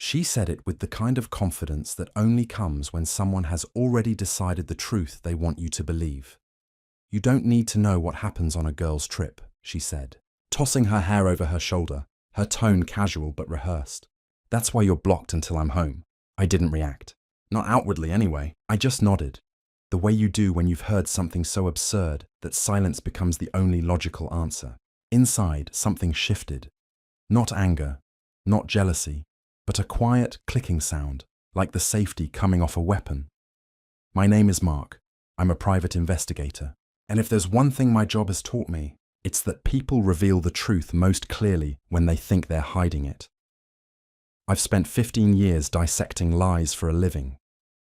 She said it with the kind of confidence that only comes when someone has already decided the truth they want you to believe. "You don't need to know what happens on a girl's trip," she said, tossing her hair over her shoulder, her tone casual but rehearsed. "That's why you're blocked until I'm home." I didn't react. Not outwardly anyway. I just nodded. The way you do when you've heard something so absurd that silence becomes the only logical answer. Inside, something shifted. Not anger, not jealousy, but a quiet clicking sound, like the safety coming off a weapon. "My name is Mark. I'm a private investigator. And if there's one thing my job has taught me, it's that people reveal the truth most clearly when they think they're hiding it. I've spent 15 years dissecting lies for a living,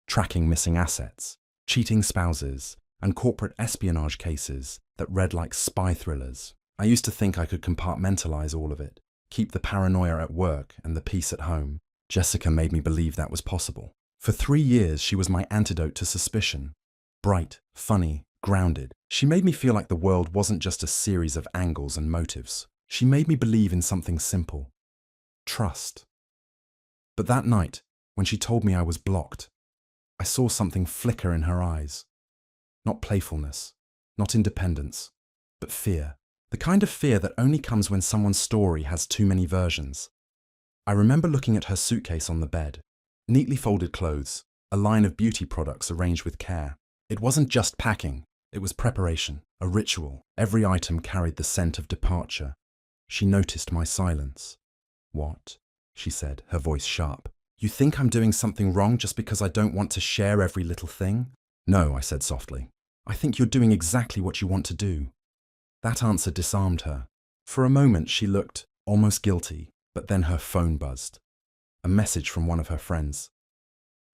tracking missing assets, cheating spouses, and corporate espionage cases that read like spy thrillers. I used to think I could compartmentalize all of it, keep the paranoia at work and the peace at home. Jessica made me believe that was possible. For 3 years, she was my antidote to suspicion. Bright, funny, grounded. She made me feel like the world wasn't just a series of angles and motives. She made me believe in something simple: trust. But that night, when she told me I was blocked, I saw something flicker in her eyes. Not playfulness, not independence, but fear. The kind of fear that only comes when someone's story has too many versions. I remember looking at her suitcase on the bed. Neatly folded clothes, a line of beauty products arranged with care. It wasn't just packing, it was preparation, a ritual. Every item carried the scent of departure. She noticed my silence. "What?" she said, her voice sharp. "You think I'm doing something wrong just because I don't want to share every little thing?" "No," I said softly. "I think you're doing exactly what you want to do." That answer disarmed her. For a moment she looked almost guilty, but then her phone buzzed. A message from one of her friends.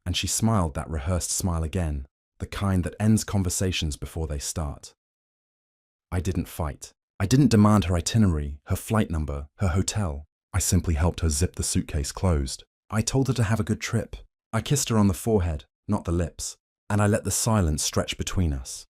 And she smiled that rehearsed smile again, the kind that ends conversations before they start. I didn't fight. I didn't demand her itinerary, her flight number, her hotel. I simply helped her zip the suitcase closed. I told her to have a good trip. I kissed her on the forehead, not the lips, and I let the silence stretch between us.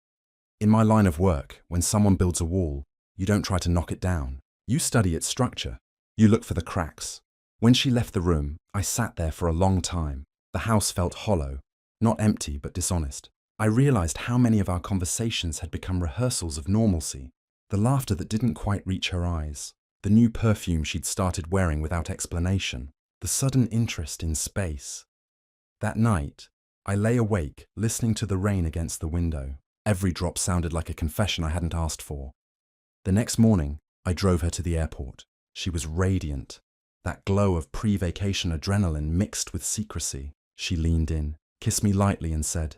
In my line of work, when someone builds a wall, you don't try to knock it down. You study its structure. You look for the cracks. When she left the room, I sat there for a long time. The house felt hollow, not empty but dishonest. I realized how many of our conversations had become rehearsals of normalcy. The laughter that didn't quite reach her eyes. The new perfume she'd started wearing without explanation. The sudden interest in space. That night, I lay awake, listening to the rain against the window. Every drop sounded like a confession I hadn't asked for. The next morning, I drove her to the airport. She was radiant. That glow of pre-vacation adrenaline mixed with secrecy. She leaned in, kissed me lightly and said,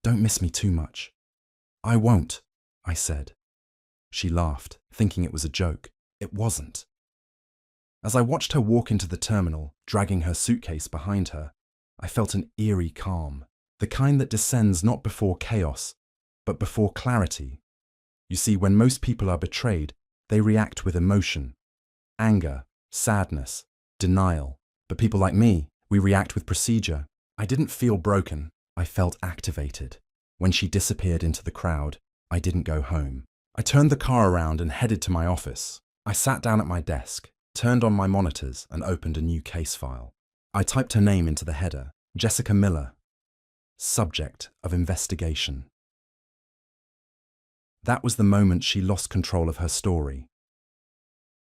"Don't miss me too much." "I won't," I said. She laughed, thinking it was a joke. It wasn't. As I watched her walk into the terminal, dragging her suitcase behind her, I felt an eerie calm, the kind that descends not before chaos, but before clarity. You see, when most people are betrayed, they react with emotion, anger, sadness, denial. But people like me, we react with procedure. I didn't feel broken, I felt activated. When she disappeared into the crowd, I didn't go home. I turned the car around and headed to my office. I sat down at my desk, turned on my monitors and opened a new case file. I typed her name into the header, Jessica Miller, subject of investigation. That was the moment she lost control of her story.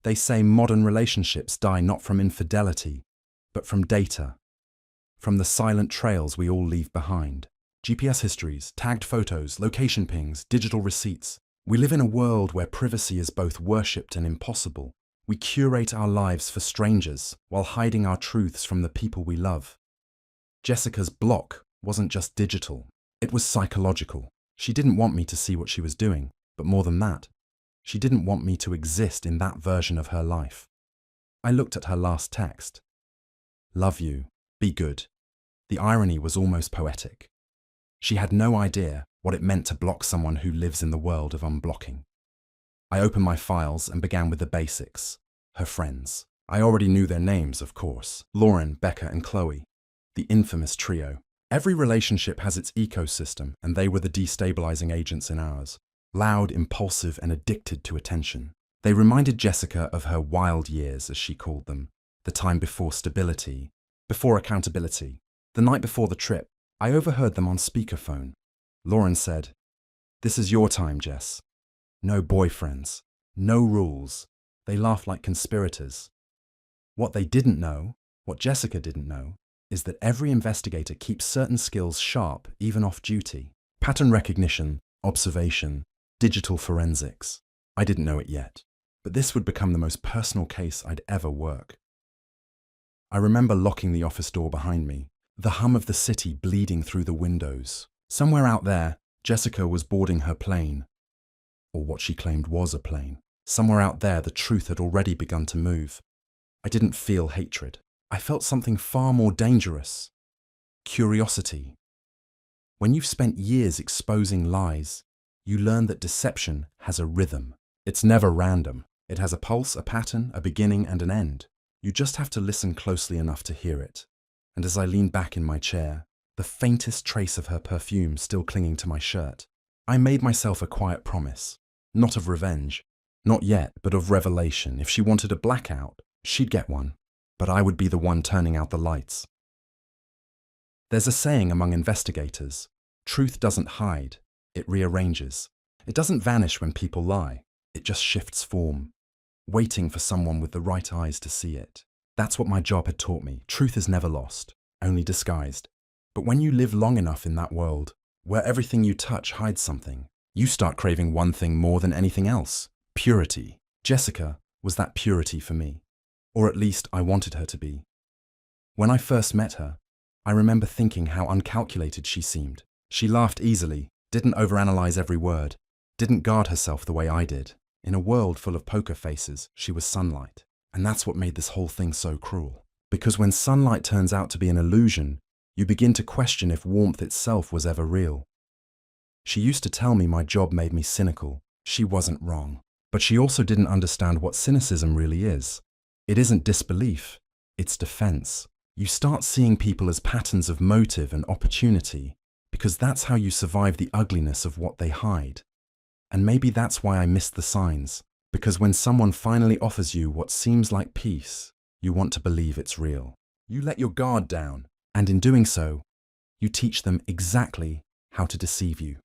They say modern relationships die not from infidelity, but from data, from the silent trails we all leave behind. GPS histories, tagged photos, location pings, digital receipts. We live in a world where privacy is both worshipped and impossible. We curate our lives for strangers while hiding our truths from the people we love. Jessica's block wasn't just digital, it was psychological. She didn't want me to see what she was doing, but more than that, she didn't want me to exist in that version of her life. I looked at her last text. "Love you, be good." The irony was almost poetic. She had no idea what it meant to block someone who lives in the world of unblocking. I opened my files and began with the basics. Her friends. I already knew their names, of course. Lauren, Becca, and Chloe. The infamous trio. Every relationship has its ecosystem, and they were the destabilizing agents in ours. Loud, impulsive, and addicted to attention. They reminded Jessica of her wild years, as she called them. The time before stability, Before accountability. The night before the trip, I overheard them on speakerphone. Lauren said, "This is your time, Jess. No boyfriends. No rules." They laughed like conspirators. What they didn't know, what Jessica didn't know, is that every investigator keeps certain skills sharp even off duty. Pattern recognition, observation, digital forensics. I didn't know it yet, but this would become the most personal case I'd ever work. I remember locking the office door behind me, the hum of the city bleeding through the windows. Somewhere out there, Jessica was boarding her plane, or what she claimed was a plane. Somewhere out there, the truth had already begun to move. I didn't feel hatred. I felt something far more dangerous. Curiosity. When you've spent years exposing lies, you learn that deception has a rhythm. It's never random. It has a pulse, a pattern, a beginning, and an end. You just have to listen closely enough to hear it. And as I leaned back in my chair, the faintest trace of her perfume still clinging to my shirt, I made myself a quiet promise. Not of revenge. Not yet, but of revelation. If she wanted a blackout, she'd get one. But I would be the one turning out the lights. There's a saying among investigators: truth doesn't hide, it rearranges. It doesn't vanish when people lie, it just shifts form, waiting for someone with the right eyes to see it. That's what my job had taught me. Truth is never lost, only disguised. But when you live long enough in that world, where everything you touch hides something, you start craving one thing more than anything else: purity. Jessica was that purity for me. Or at least I wanted her to be. When I first met her, I remember thinking how uncalculated she seemed. She laughed easily, didn't overanalyze every word, didn't guard herself the way I did. In a world full of poker faces, she was sunlight. And that's what made this whole thing so cruel. Because when sunlight turns out to be an illusion, you begin to question if warmth itself was ever real. She used to tell me my job made me cynical. She wasn't wrong. But she also didn't understand what cynicism really is. It isn't disbelief, it's defense. You start seeing people as patterns of motive and opportunity, because that's how you survive the ugliness of what they hide. And maybe that's why I missed the signs, because when someone finally offers you what seems like peace, you want to believe it's real. You let your guard down, and in doing so, you teach them exactly how to deceive you.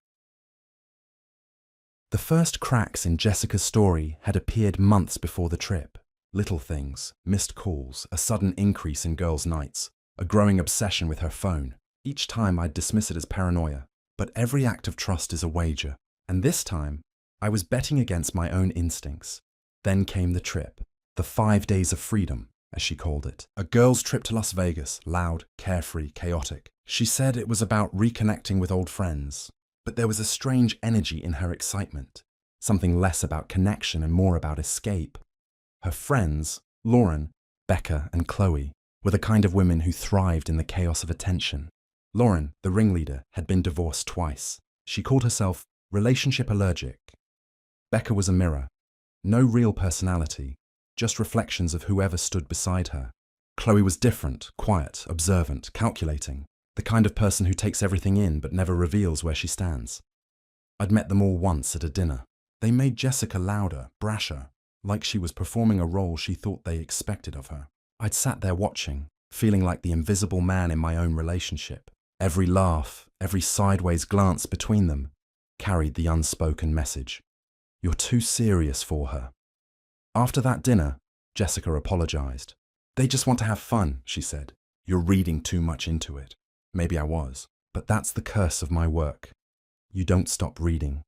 The first cracks in Jessica's story had appeared months before the trip. Little things, missed calls, a sudden increase in girls' nights, a growing obsession with her phone. Each time I'd dismiss it as paranoia, but every act of trust is a wager. And this time, I was betting against my own instincts. Then came the trip, the 5 days of freedom, as she called it. A girl's trip to Las Vegas, loud, carefree, chaotic. She said it was about reconnecting with old friends, but there was a strange energy in her excitement, something less about connection and more about escape. Her friends, Lauren, Becca, and Chloe, were the kind of women who thrived in the chaos of attention. Lauren, the ringleader, had been divorced twice. She called herself relationship allergic. Becca was a mirror. No real personality, just reflections of whoever stood beside her. Chloe was different, quiet, observant, calculating, the kind of person who takes everything in but never reveals where she stands. I'd met them all once at a dinner. They made Jessica louder, brasher, like she was performing a role she thought they expected of her. I'd sat there watching, feeling like the invisible man in my own relationship. Every laugh, every sideways glance between them carried the unspoken message: "You're too serious for her." After that dinner, Jessica apologized. "They just want to have fun," she said. "You're reading too much into it." Maybe I was, but that's the curse of my work. You don't stop reading.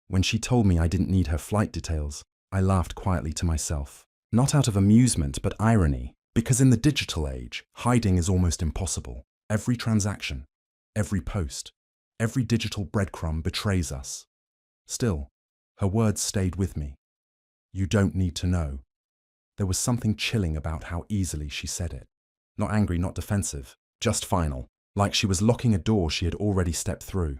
When she told me I didn't need her flight details, I laughed quietly to myself. Not out of amusement, but irony, because in the digital age, hiding is almost impossible. Every transaction, every post, every digital breadcrumb betrays us. Still, her words stayed with me. You don't need to know. There was something chilling about how easily she said it. Not angry, not defensive, just final, like she was locking a door she had already stepped through.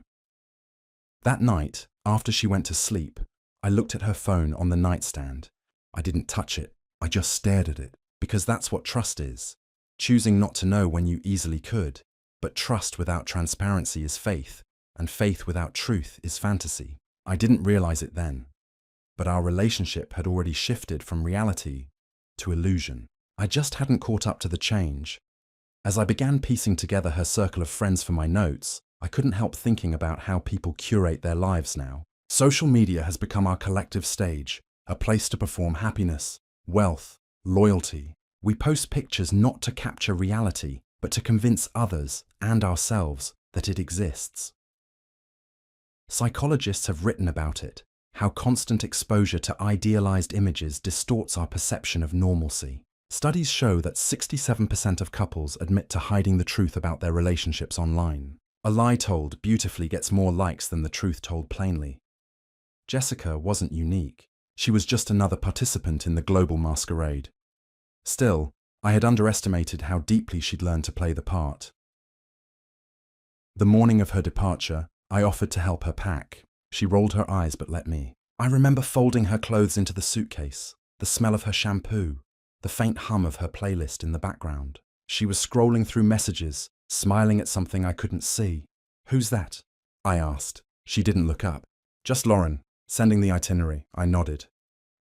That night, after she went to sleep, I looked at her phone on the nightstand. I didn't touch it, I just stared at it, because that's what trust is. Choosing not to know when you easily could, but trust without transparency is faith, and faith without truth is fantasy. I didn't realize it then, but our relationship had already shifted from reality to illusion. I just hadn't caught up to the change. As I began piecing together her circle of friends for my notes, I couldn't help thinking about how people curate their lives now. Social media has become our collective stage, a place to perform happiness, wealth, loyalty. We post pictures not to capture reality, but to convince others and ourselves that it exists. Psychologists have written about it, how constant exposure to idealized images distorts our perception of normalcy. Studies show that 67% of couples admit to hiding the truth about their relationships online. A lie told beautifully gets more likes than the truth told plainly. Jessica wasn't unique. She was just another participant in the global masquerade. Still, I had underestimated how deeply she'd learned to play the part. The morning of her departure, I offered to help her pack. She rolled her eyes but let me. I remember folding her clothes into the suitcase, the smell of her shampoo, the faint hum of her playlist in the background. She was scrolling through messages, smiling at something I couldn't see. "Who's that?" I asked. She didn't look up. "Just Lauren, sending the itinerary," I nodded,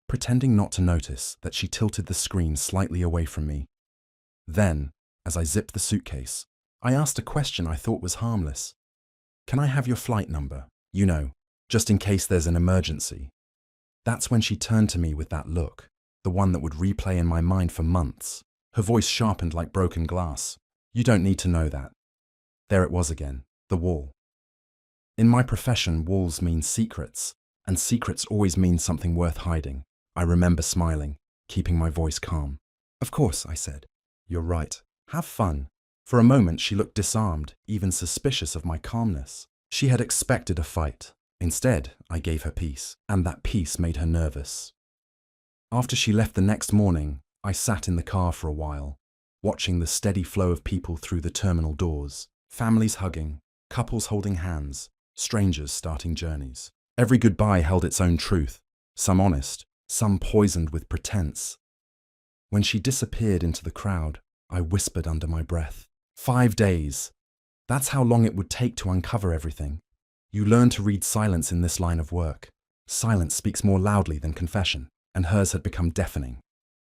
pretending not to notice that she tilted the screen slightly away from me. Then, as I zipped the suitcase, I asked a question I thought was harmless. "Can I have your flight number? You know, just in case there's an emergency." That's when she turned to me with that look, the one that would replay in my mind for months. Her voice sharpened like broken glass. "You don't need to know that." There it was again, the wall. In my profession, walls mean secrets, and secrets always mean something worth hiding. I remember smiling, keeping my voice calm. "Of course," I said. "You're right. Have fun." For a moment, she looked disarmed, even suspicious of my calmness. She had expected a fight. Instead, I gave her peace, and that peace made her nervous. After she left the next morning, I sat in the car for a while, watching the steady flow of people through the terminal doors. Families hugging, couples holding hands, strangers starting journeys. Every goodbye held its own truth, some honest, some poisoned with pretense. When she disappeared into the crowd, I whispered under my breath, 5 days. That's how long it would take to uncover everything. You learn to read silence in this line of work. Silence speaks more loudly than confession, and hers had become deafening.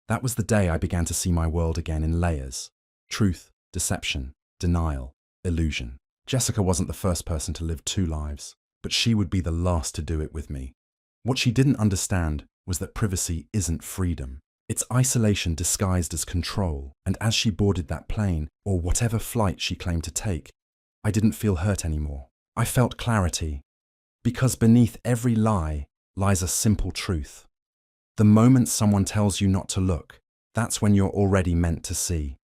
That was the day I began to see my world again in layers. Truth, deception, denial, illusion. Jessica wasn't the first person to live 2 lives, but she would be the last to do it with me. What she didn't understand was that privacy isn't freedom. It's isolation disguised as control, and as she boarded that plane, or whatever flight she claimed to take, I didn't feel hurt anymore. I felt clarity, because beneath every lie lies a simple truth. The moment someone tells you not to look, that's when you're already meant to see.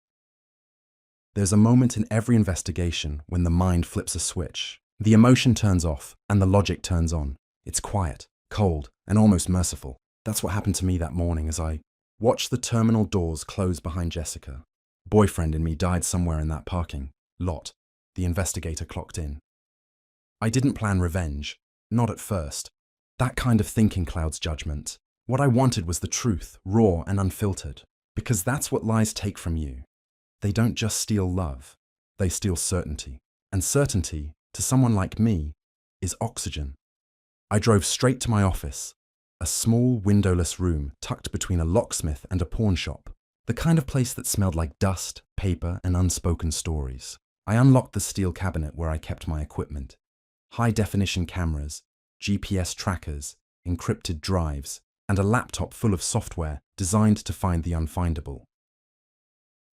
There's a moment in every investigation when the mind flips a switch. The emotion turns off and the logic turns on. It's quiet, cold, and almost merciful. That's what happened to me that morning as I watched the terminal doors close behind Jessica. Boyfriend in me died somewhere in that parking lot. The investigator clocked in. I didn't plan revenge, not at first. That kind of thinking clouds judgment. What I wanted was the truth, raw and unfiltered, because that's what lies take from you. They don't just steal love, they steal certainty. And certainty, to someone like me, is oxygen. I drove straight to my office, a small windowless room tucked between a locksmith and a pawn shop, the kind of place that smelled like dust, paper, and unspoken stories. I unlocked the steel cabinet where I kept my equipment. High-definition cameras, GPS trackers, encrypted drives, and a laptop full of software designed to find the unfindable.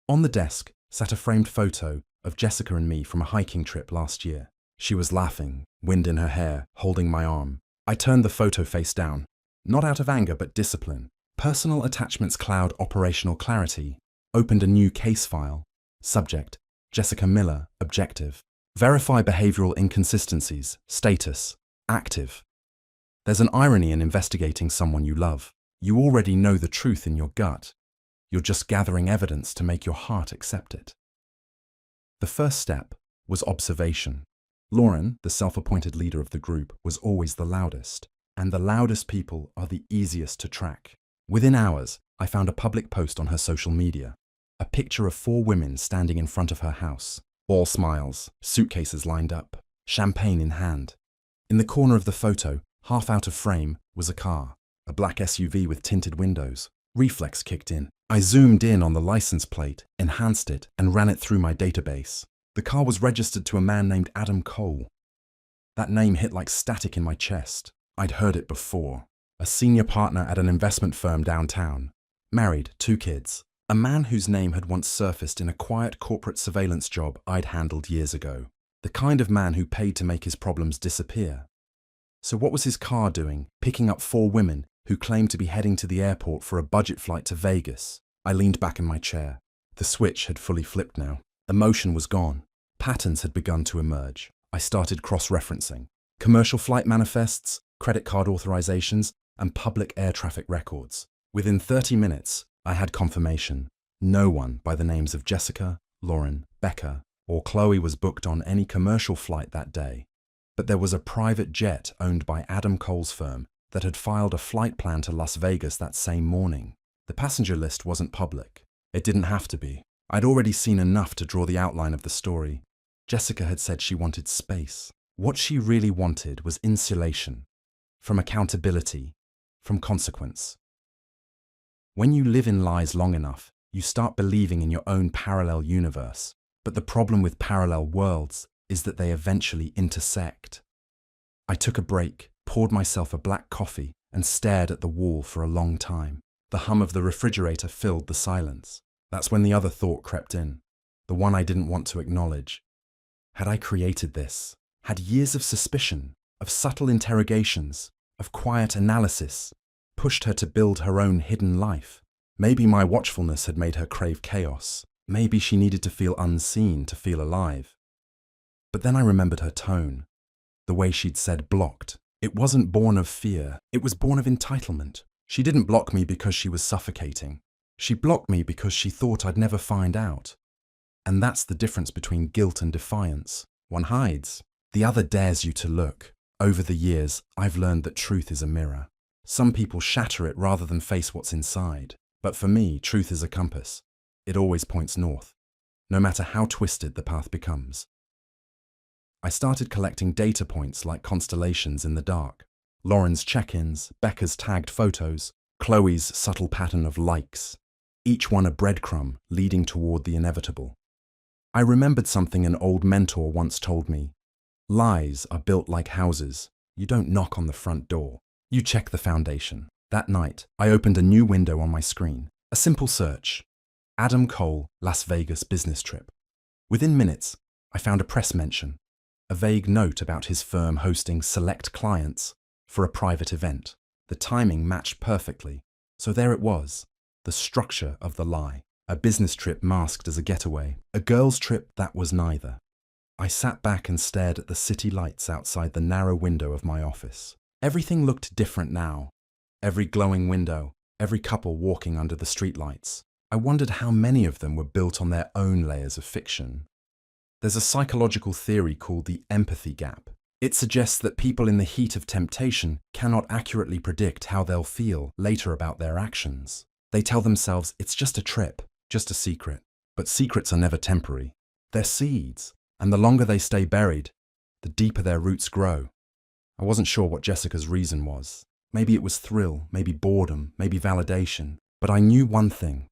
On the desk sat a framed photo of Jessica and me from a hiking trip last year. She was laughing, wind in her hair, holding my arm. I turned the photo face down, not out of anger but discipline. Personal attachments cloud operational clarity. Opened a new case file. Subject, Jessica Miller, objective. Verify behavioral inconsistencies, status, active. There's an irony in investigating someone you love. You already know the truth in your gut. You're just gathering evidence to make your heart accept it. The first step was observation. Lauren, the self-appointed leader of the group, was always the loudest, and the loudest people are the easiest to track. Within hours, I found a public post on her social media, a picture of 4 women standing in front of her house, all smiles, suitcases lined up, champagne in hand. In the corner of the photo, half out of frame, was a car, a black SUV with tinted windows. Reflex kicked in. I zoomed in on the license plate, enhanced it, and ran it through my database. The car was registered to a man named Adam Cole. That name hit like static in my chest. I'd heard it before. A senior partner at an investment firm downtown. Married, 2 kids. A man whose name had once surfaced in a quiet corporate surveillance job I'd handled years ago. The kind of man who paid to make his problems disappear. So what was his car doing, picking up 4 women who claimed to be heading to the airport for a budget flight to Vegas? I leaned back in my chair. The switch had fully flipped now. Emotion was gone. Patterns had begun to emerge. I started cross-referencing. Commercial flight manifests, credit card authorizations, and public air traffic records. Within 30 minutes, I had confirmation. No one by the names of Jessica, Lauren, Becca, or Chloe was booked on any commercial flight that day. But there was a private jet owned by Adam Cole's firm that had filed a flight plan to Las Vegas that same morning. The passenger list wasn't public. It didn't have to be. I'd already seen enough to draw the outline of the story. Jessica had said she wanted space. What she really wanted was insulation. From accountability. From consequence. When you live in lies long enough, you start believing in your own parallel universe. But the problem with parallel worlds is that they eventually intersect. I took a break, poured myself a black coffee, and stared at the wall for a long time. The hum of the refrigerator filled the silence. That's when the other thought crept in, the one I didn't want to acknowledge. Had I created this? Had years of suspicion, of subtle interrogations, of quiet analysis, pushed her to build her own hidden life? Maybe my watchfulness had made her crave chaos. Maybe she needed to feel unseen to feel alive. But then I remembered her tone, the way she'd said blocked. It wasn't born of fear, it was born of entitlement. She didn't block me because she was suffocating. She blocked me because she thought I'd never find out. And that's the difference between guilt and defiance. One hides, the other dares you to look. Over the years, I've learned that truth is a mirror. Some people shatter it rather than face what's inside. But for me, truth is a compass. It always points north, no matter how twisted the path becomes. I started collecting data points like constellations in the dark. Lauren's check-ins, Becca's tagged photos, Chloe's subtle pattern of likes. Each one a breadcrumb leading toward the inevitable. I remembered something an old mentor once told me. Lies are built like houses. You don't knock on the front door. You check the foundation. That night, I opened a new window on my screen. A simple search. Adam Cole, Las Vegas business trip. Within minutes, I found a press mention. A vague note about his firm hosting select clients for a private event. The timing matched perfectly. So there it was. The structure of the lie. A business trip masked as a getaway. A girl's trip that was neither. I sat back and stared at the city lights outside the narrow window of my office. Everything looked different now. Every glowing window, every couple walking under the streetlights. I wondered how many of them were built on their own layers of fiction. There's a psychological theory called the empathy gap. It suggests that people in the heat of temptation cannot accurately predict how they'll feel later about their actions. They tell themselves it's just a trip, just a secret. But secrets are never temporary. They're seeds, and the longer they stay buried, the deeper their roots grow. I wasn't sure what Jessica's reason was. Maybe it was thrill, maybe boredom, maybe validation. But I knew one thing.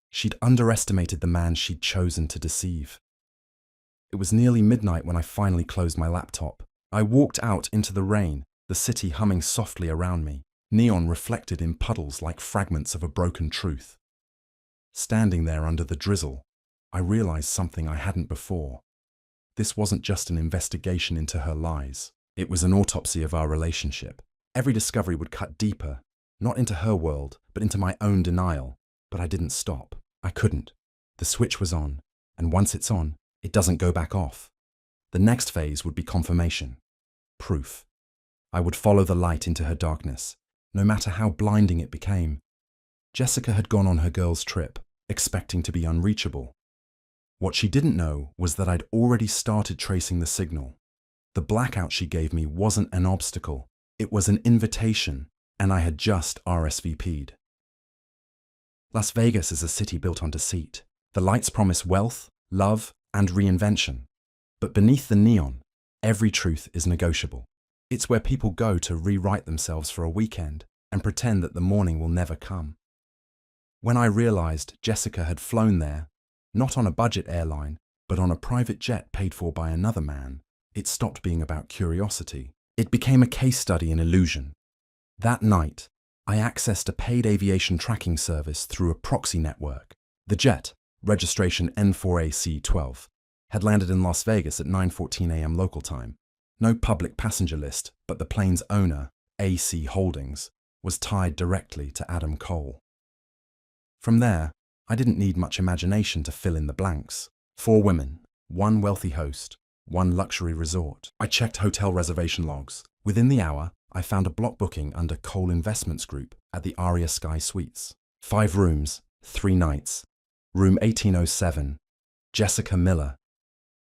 She'd underestimated the man she'd chosen to deceive. It was nearly midnight when I finally closed my laptop. I walked out into the rain, the city humming softly around me, neon reflected in puddles like fragments of a broken truth. Standing there under the drizzle, I realized something I hadn't before. This wasn't just an investigation into her lies. It was an autopsy of our relationship. Every discovery would cut deeper, not into her world, but into my own denial. But I didn't stop. I couldn't. The switch was on, and once it's on, it doesn't go back off. The next phase would be confirmation. Proof. I would follow the light into her darkness, no matter how blinding it became. Jessica had gone on her girl's trip, expecting to be unreachable. What she didn't know was that I'd already started tracing the signal. The blackout she gave me wasn't an obstacle. It was an invitation, and I had just RSVP'd. Las Vegas is a city built on deceit. The lights promise wealth, love, and reinvention. But beneath the neon, every truth is negotiable. It's where people go to rewrite themselves for a weekend and pretend that the morning will never come. When I realized Jessica had flown there, not on a budget airline, but on a private jet paid for by another man, it stopped being about curiosity. It became a case study in illusion. That night, I accessed a paid aviation tracking service through a proxy network. The jet, registration N4AC12, had landed in Las Vegas at 9:14 a.m. local time. No public passenger list, but the plane's owner, AC Holdings, was tied directly to Adam Cole. From there, I didn't need much imagination to fill in the blanks. 4 women, 1 wealthy host, 1 luxury resort. I checked hotel reservation logs. Within the hour, I found a block booking under Cole Investments Group at the Aria Sky Suites. 5 rooms, 3 nights. Room 1807, Jessica Miller.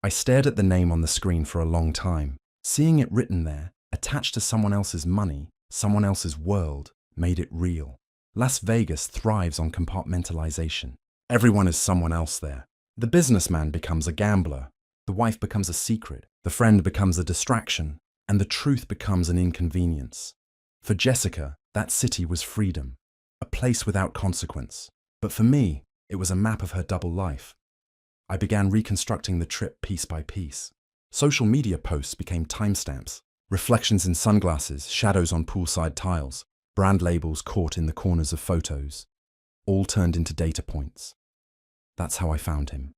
I stared at the name on the screen for a long time. Seeing it written there, attached to someone else's money, someone else's world, made it real. Las Vegas thrives on compartmentalization. Everyone is someone else there. The businessman becomes a gambler, the wife becomes a secret, the friend becomes a distraction, and the truth becomes an inconvenience. For Jessica, that city was freedom, a place without consequence. But for me, it was a map of her double life. I began reconstructing the trip piece by piece. Social media posts became timestamps, reflections in sunglasses, shadows on poolside tiles, brand labels caught in the corners of photos, all turned into data points. That's how I found him.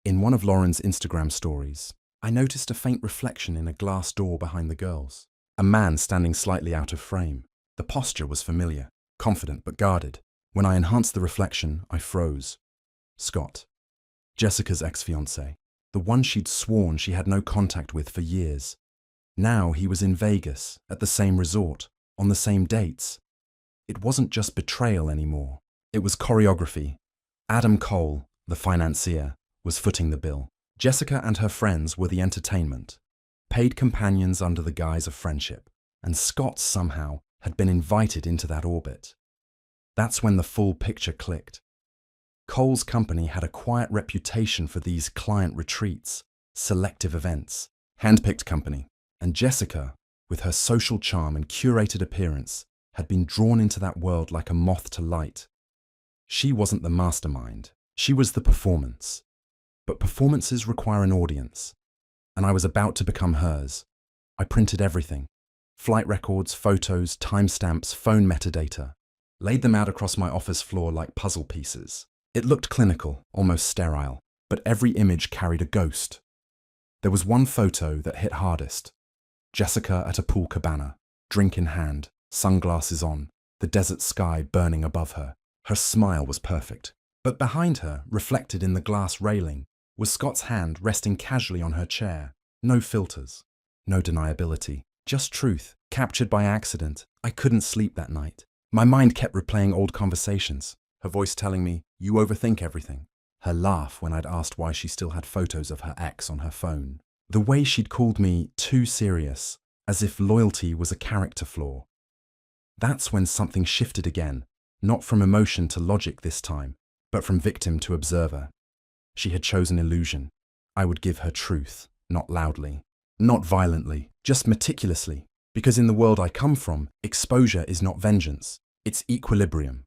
In one of Lauren's Instagram stories, I noticed a faint reflection in a glass door behind the girls. A man standing slightly out of frame. The posture was familiar, confident but guarded. When I enhanced the reflection, I froze. Scott, Jessica's ex-fiancé, the one she'd sworn she had no contact with for years. Now he was in Vegas, at the same resort, on the same dates. It wasn't just betrayal anymore. It was choreography. Adam Cole, the financier, was footing the bill. Jessica and her friends were the entertainment, paid companions under the guise of friendship, and Scott somehow had been invited into that orbit. That's when the full picture clicked. Cole's company had a quiet reputation for these client retreats, selective events, handpicked company, and Jessica, with her social charm and curated appearance, had been drawn into that world like a moth to light. She wasn't the mastermind, she was the performance. But performances require an audience, and I was about to become hers. I printed everything: flight records, photos, timestamps, phone metadata, laid them out across my office floor like puzzle pieces. It looked clinical, almost sterile, but every image carried a ghost. There was one photo that hit hardest. Jessica at a pool cabana, drink in hand, sunglasses on, the desert sky burning above her. Her smile was perfect. But behind her, reflected in the glass railing, was Scott's hand resting casually on her chair. No filters, no deniability, just truth, captured by accident. I couldn't sleep that night. My mind kept replaying old conversations, her voice telling me, "You overthink everything." Her laugh when I'd asked why she still had photos of her ex on her phone. The way she'd called me too serious, as if loyalty was a character flaw. That's when something shifted again, not from emotion to logic this time, but from victim to observer. She had chosen illusion. I would give her truth, not loudly, not violently, just meticulously, because in the world I come from, exposure is not vengeance, it's equilibrium.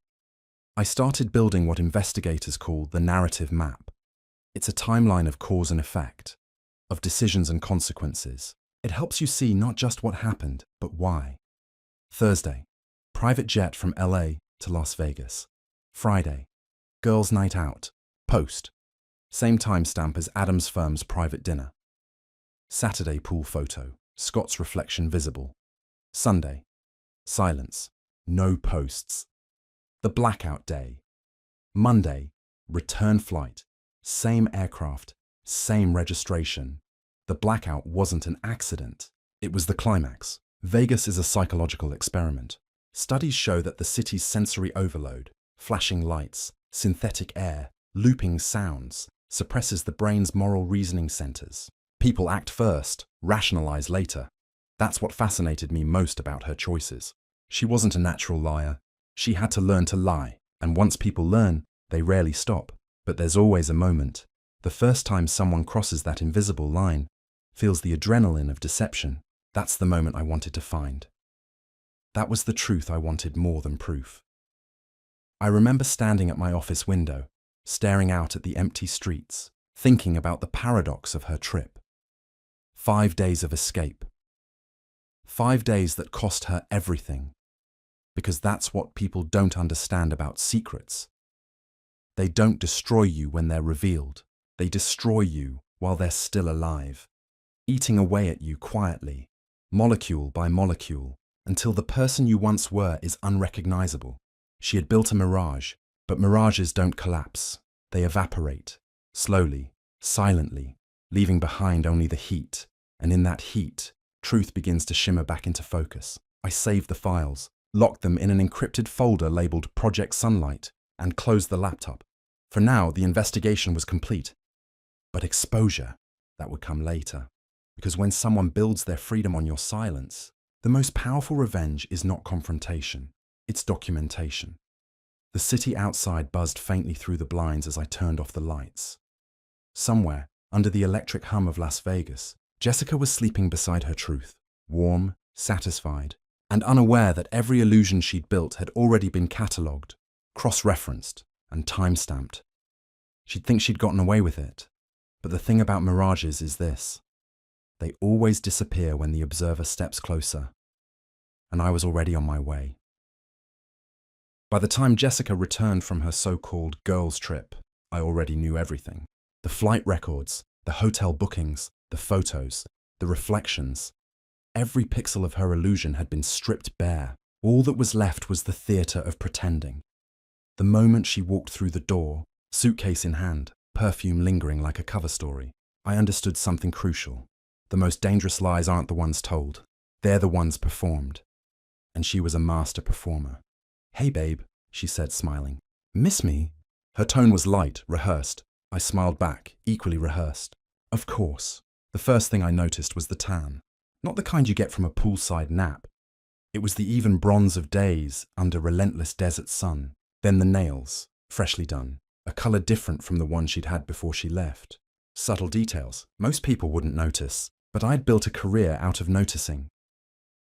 I started building what investigators call the narrative map. It's a timeline of cause and effect, of decisions and consequences. It helps you see not just what happened, but why. Thursday, private jet from LA to Las Vegas. Friday, girls' night out, post. Same timestamp as Adam's firm's private dinner. Saturday, pool photo, Scott's reflection visible. Sunday, silence, no posts. The blackout day. Monday, return flight, same aircraft, same registration. The blackout wasn't an accident. It was the climax. Vegas is a psychological experiment. Studies show that the city's sensory overload, flashing lights, synthetic air, looping sounds, suppresses the brain's moral reasoning centers. People act first, rationalize later. That's what fascinated me most about her choices. She wasn't a natural liar. She had to learn to lie, and once people learn, they rarely stop. But there's always a moment. The first time someone crosses that invisible line, feels the adrenaline of deception, that's the moment I wanted to find. That was the truth I wanted more than proof. I remember standing at my office window, staring out at the empty streets, thinking about the paradox of her trip. 5 days of escape. 5 days that cost her everything. Because that's what people don't understand about secrets. They don't destroy you when they're revealed. They destroy you while they're still alive, eating away at you quietly, molecule by molecule, until the person you once were is unrecognizable. She had built a mirage, but mirages don't collapse. They evaporate, slowly, silently, leaving behind only the heat. And in that heat, truth begins to shimmer back into focus. I saved the files, locked them in an encrypted folder labeled Project Sunlight, and closed the laptop. For now, the investigation was complete. But exposure, that would come later. Because when someone builds their freedom on your silence, the most powerful revenge is not confrontation, it's documentation. The city outside buzzed faintly through the blinds as I turned off the lights. Somewhere, under the electric hum of Las Vegas, Jessica was sleeping beside her truth, warm, satisfied, and unaware that every illusion she'd built had already been catalogued, cross-referenced, and time-stamped. She'd think she'd gotten away with it, but the thing about mirages is this. They always disappear when the observer steps closer, and I was already on my way. By the time Jessica returned from her so-called girls' trip, I already knew everything. The flight records, the hotel bookings, the photos, the reflections. Every pixel of her illusion had been stripped bare. All that was left was the theatre of pretending. The moment she walked through the door, suitcase in hand, perfume lingering like a cover story, I understood something crucial. The most dangerous lies aren't the ones told. They're the ones performed. And she was a master performer. "Hey, babe," she said, smiling. "Miss me?" Her tone was light, rehearsed. I smiled back, equally rehearsed. Of course. The first thing I noticed was the tan. Not the kind you get from a poolside nap. It was the even bronze of days under relentless desert sun. Then the nails, freshly done, a colour different from the one she'd had before she left. Subtle details most people wouldn't notice, but I'd built a career out of noticing.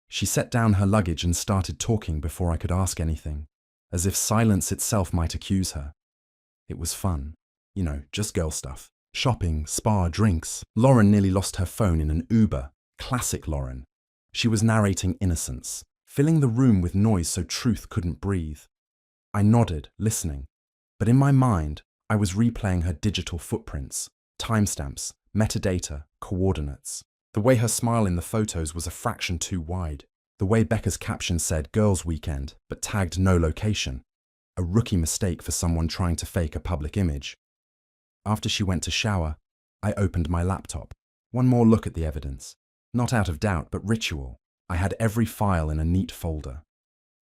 She set down her luggage and started talking before I could ask anything, as if silence itself might accuse her. It was fun. You know, just girl stuff. Shopping, spa, drinks. Lauren nearly lost her phone in an Uber. Classic Lauren. She was narrating innocence, filling the room with noise so truth couldn't breathe. I nodded, listening. But in my mind, I was replaying her digital footprints, timestamps, metadata, coordinates. The way her smile in the photos was a fraction too wide. The way Becca's caption said Girls' Weekend, but tagged no location. A rookie mistake for someone trying to fake a public image. After she went to shower, I opened my laptop. One more look at the evidence. Not out of doubt, but ritual. I had every file in a neat folder.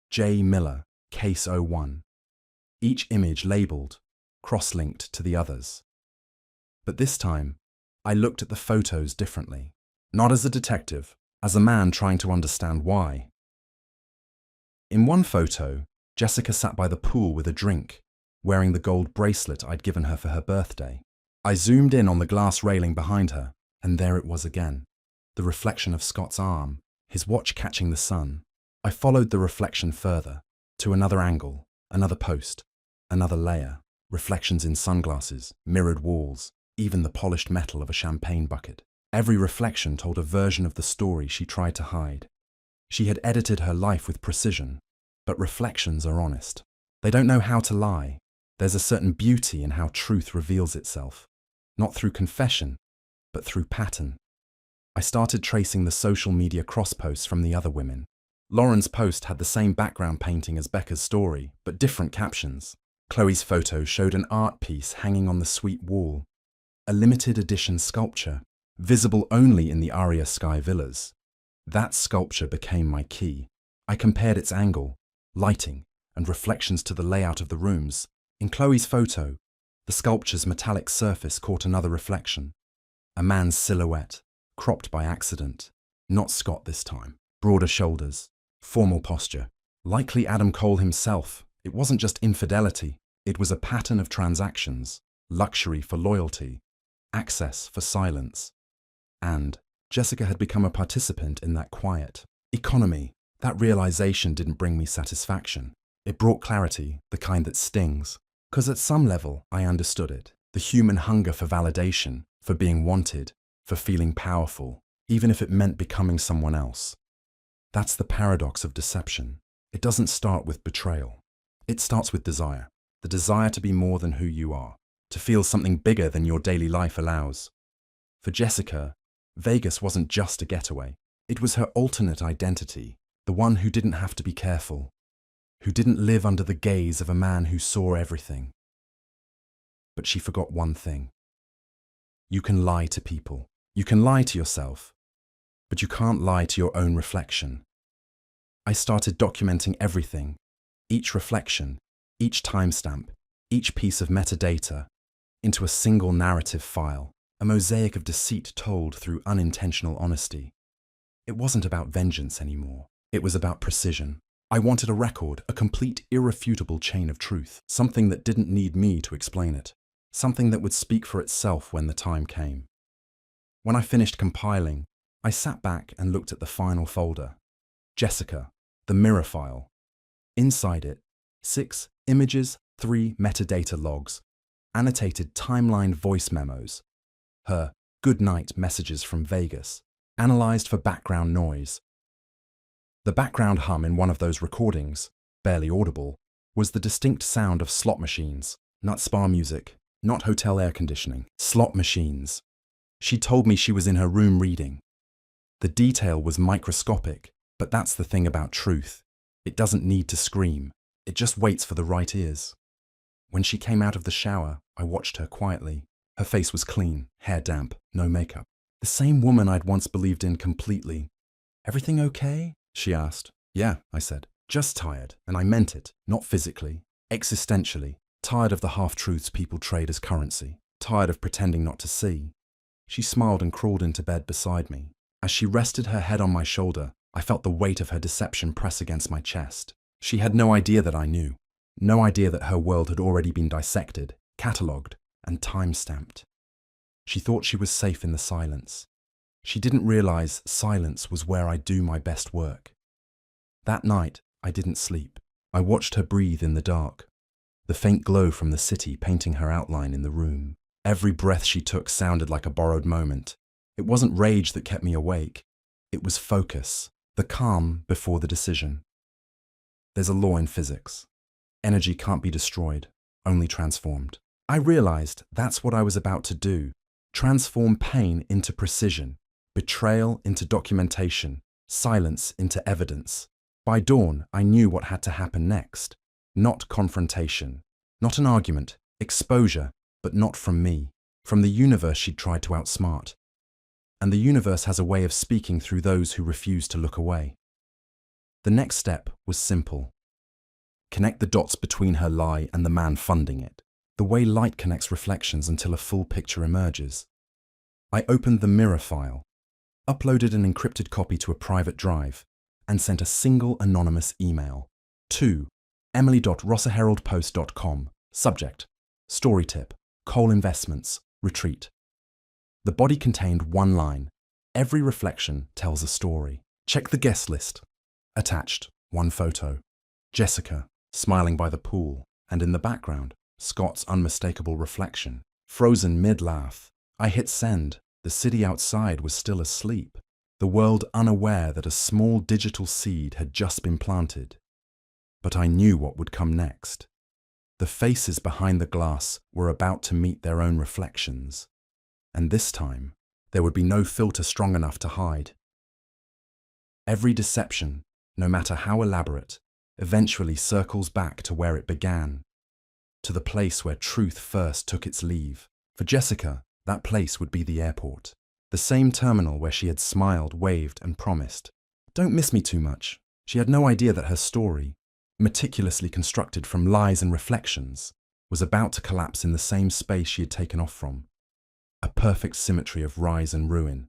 J. Miller, Case 01. Each image labelled, cross-linked to the others. But this time, I looked at the photos differently. Not as a detective, as a man trying to understand why. In one photo, Jessica sat by the pool with a drink, wearing the gold bracelet I'd given her for her birthday. I zoomed in on the glass railing behind her, and there it was again. The reflection of Scott's arm, his watch catching the sun. I followed the reflection further, to another angle, another post, another layer. Reflections in sunglasses, mirrored walls, even the polished metal of a champagne bucket. Every reflection told a version of the story she tried to hide. She had edited her life with precision, but reflections are honest. They don't know how to lie. There's a certain beauty in how truth reveals itself, not through confession, but through pattern. I started tracing the social media cross-posts from the other women. Lauren's post had the same background painting as Becca's story, but different captions. Chloe's photo showed an art piece hanging on the suite wall, a limited edition sculpture, visible only in the Aria Sky Villas. That sculpture became my key. I compared its angle, lighting, and reflections to the layout of the rooms. In Chloe's photo, the sculpture's metallic surface caught another reflection. A man's silhouette, cropped by accident. Not Scott this time. Broader shoulders, formal posture. Likely Adam Cole himself. It wasn't just infidelity. It was a pattern of transactions. Luxury for loyalty. Access for silence. And Jessica had become a participant in that quiet economy. That realization didn't bring me satisfaction. It brought clarity, the kind that stings. Because at some level, I understood it. The human hunger for validation, for being wanted, for feeling powerful, even if it meant becoming someone else. That's the paradox of deception. It doesn't start with betrayal. It starts with desire. The desire to be more than who you are, to feel something bigger than your daily life allows. For Jessica, Vegas wasn't just a getaway. It was her alternate identity, the one who didn't have to be careful, who didn't live under the gaze of a man who saw everything. But she forgot one thing. You can lie to people. You can lie to yourself, but you can't lie to your own reflection. I started documenting everything, each reflection, each timestamp, each piece of metadata, into a single narrative file, a mosaic of deceit told through unintentional honesty. It wasn't about vengeance anymore. It was about precision. I wanted a record, a complete, irrefutable chain of truth, something that didn't need me to explain it, something that would speak for itself when the time came. When I finished compiling, I sat back and looked at the final folder. Jessica, the mirror file. Inside it, 6 images, 3 metadata logs, annotated timeline voice memos, her good night messages from Vegas, analyzed for background noise. The background hum in one of those recordings, barely audible, was the distinct sound of slot machines, not spa music, not hotel air conditioning, slot machines. She told me she was in her room reading. The detail was microscopic, but that's the thing about truth. It doesn't need to scream. It just waits for the right ears. When she came out of the shower, I watched her quietly. Her face was clean, hair damp, no makeup. The same woman I'd once believed in completely. "Everything okay?" she asked. "Yeah," I said. "Just tired," and I meant it, not physically, existentially. Tired of the half-truths people trade as currency. Tired of pretending not to see. She smiled and crawled into bed beside me. As she rested her head on my shoulder, I felt the weight of her deception press against my chest. She had no idea that I knew. No idea that her world had already been dissected, catalogued, and time-stamped. She thought she was safe in the silence. She didn't realize silence was where I do my best work. That night, I didn't sleep. I watched her breathe in the dark, the faint glow from the city painting her outline in the room. Every breath she took sounded like a borrowed moment. It wasn't rage that kept me awake. It was focus, the calm before the decision. There's a law in physics. Energy can't be destroyed, only transformed. I realized that's what I was about to do. Transform pain into precision, betrayal into documentation, silence into evidence. By dawn, I knew what had to happen next. Not confrontation, not an argument, exposure, but not from me, from the universe she'd tried to outsmart. And the universe has a way of speaking through those who refuse to look away. The next step was simple. Connect the dots between her lie and the man funding it, the way light connects reflections until a full picture emerges. I opened the mirror file, uploaded an encrypted copy to a private drive, and sent a single anonymous email. To emily.rossaheraldpost.com. Subject: Story tip. Coal Investments. Retreat. The body contained one line. Every reflection tells a story. Check the guest list. Attached, one photo. Jessica, smiling by the pool, and in the background, Scott's unmistakable reflection. Frozen mid-laugh. I hit send. The city outside was still asleep. The world unaware that a small digital seed had just been planted. But I knew what would come next. The faces behind the glass were about to meet their own reflections. And this time, there would be no filter strong enough to hide. Every deception, no matter how elaborate, eventually circles back to where it began, to the place where truth first took its leave. For Jessica, that place would be the airport, the same terminal where she had smiled, waved, and promised, "Don't miss me too much." She had no idea that her story, meticulously constructed from lies and reflections, was about to collapse in the same space she had taken off from, a perfect symmetry of rise and ruin.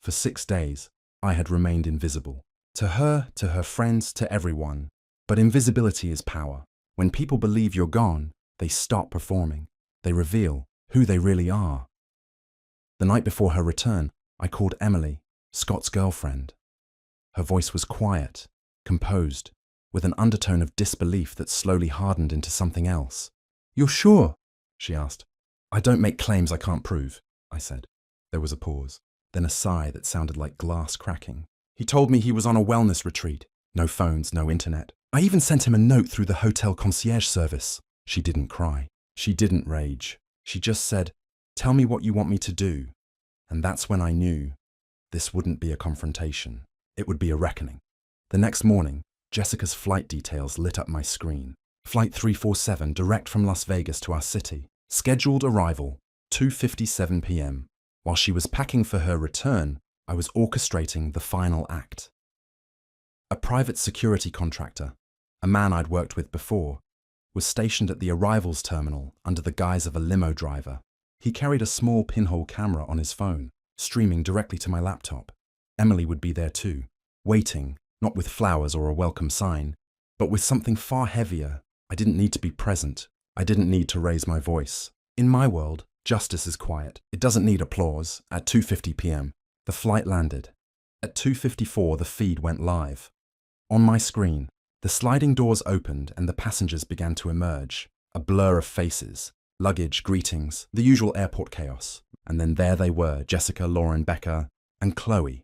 For 6 days, I had remained invisible. To her friends, to everyone. But invisibility is power. When people believe you're gone, they stop performing. They reveal who they really are. The night before her return, I called Emily, Scott's girlfriend. Her voice was quiet, composed, with an undertone of disbelief that slowly hardened into something else. "You're sure?" she asked. "I don't make claims I can't prove," I said. There was a pause, then a sigh that sounded like glass cracking. "He told me he was on a wellness retreat. No phones, no internet. I even sent him a note through the hotel concierge service." She didn't cry. She didn't rage. She just said, "Tell me what you want me to do." And that's when I knew this wouldn't be a confrontation. It would be a reckoning. The next morning, Jessica's flight details lit up my screen. Flight 347 direct from Las Vegas to our city. Scheduled arrival, 2:57 p.m. While she was packing for her return, I was orchestrating the final act. A private security contractor, a man I'd worked with before, was stationed at the arrivals terminal under the guise of a limo driver. He carried a small pinhole camera on his phone, streaming directly to my laptop. Emily would be there too, waiting, not with flowers or a welcome sign, but with something far heavier. I didn't need to be present. I didn't need to raise my voice. In my world, justice is quiet. It doesn't need applause. At 2:50 p.m., the flight landed. At 2:54, the feed went live. On my screen, the sliding doors opened and the passengers began to emerge. A blur of faces, luggage, greetings, the usual airport chaos. And then there they were, Jessica, Lauren, Becca, and Chloe.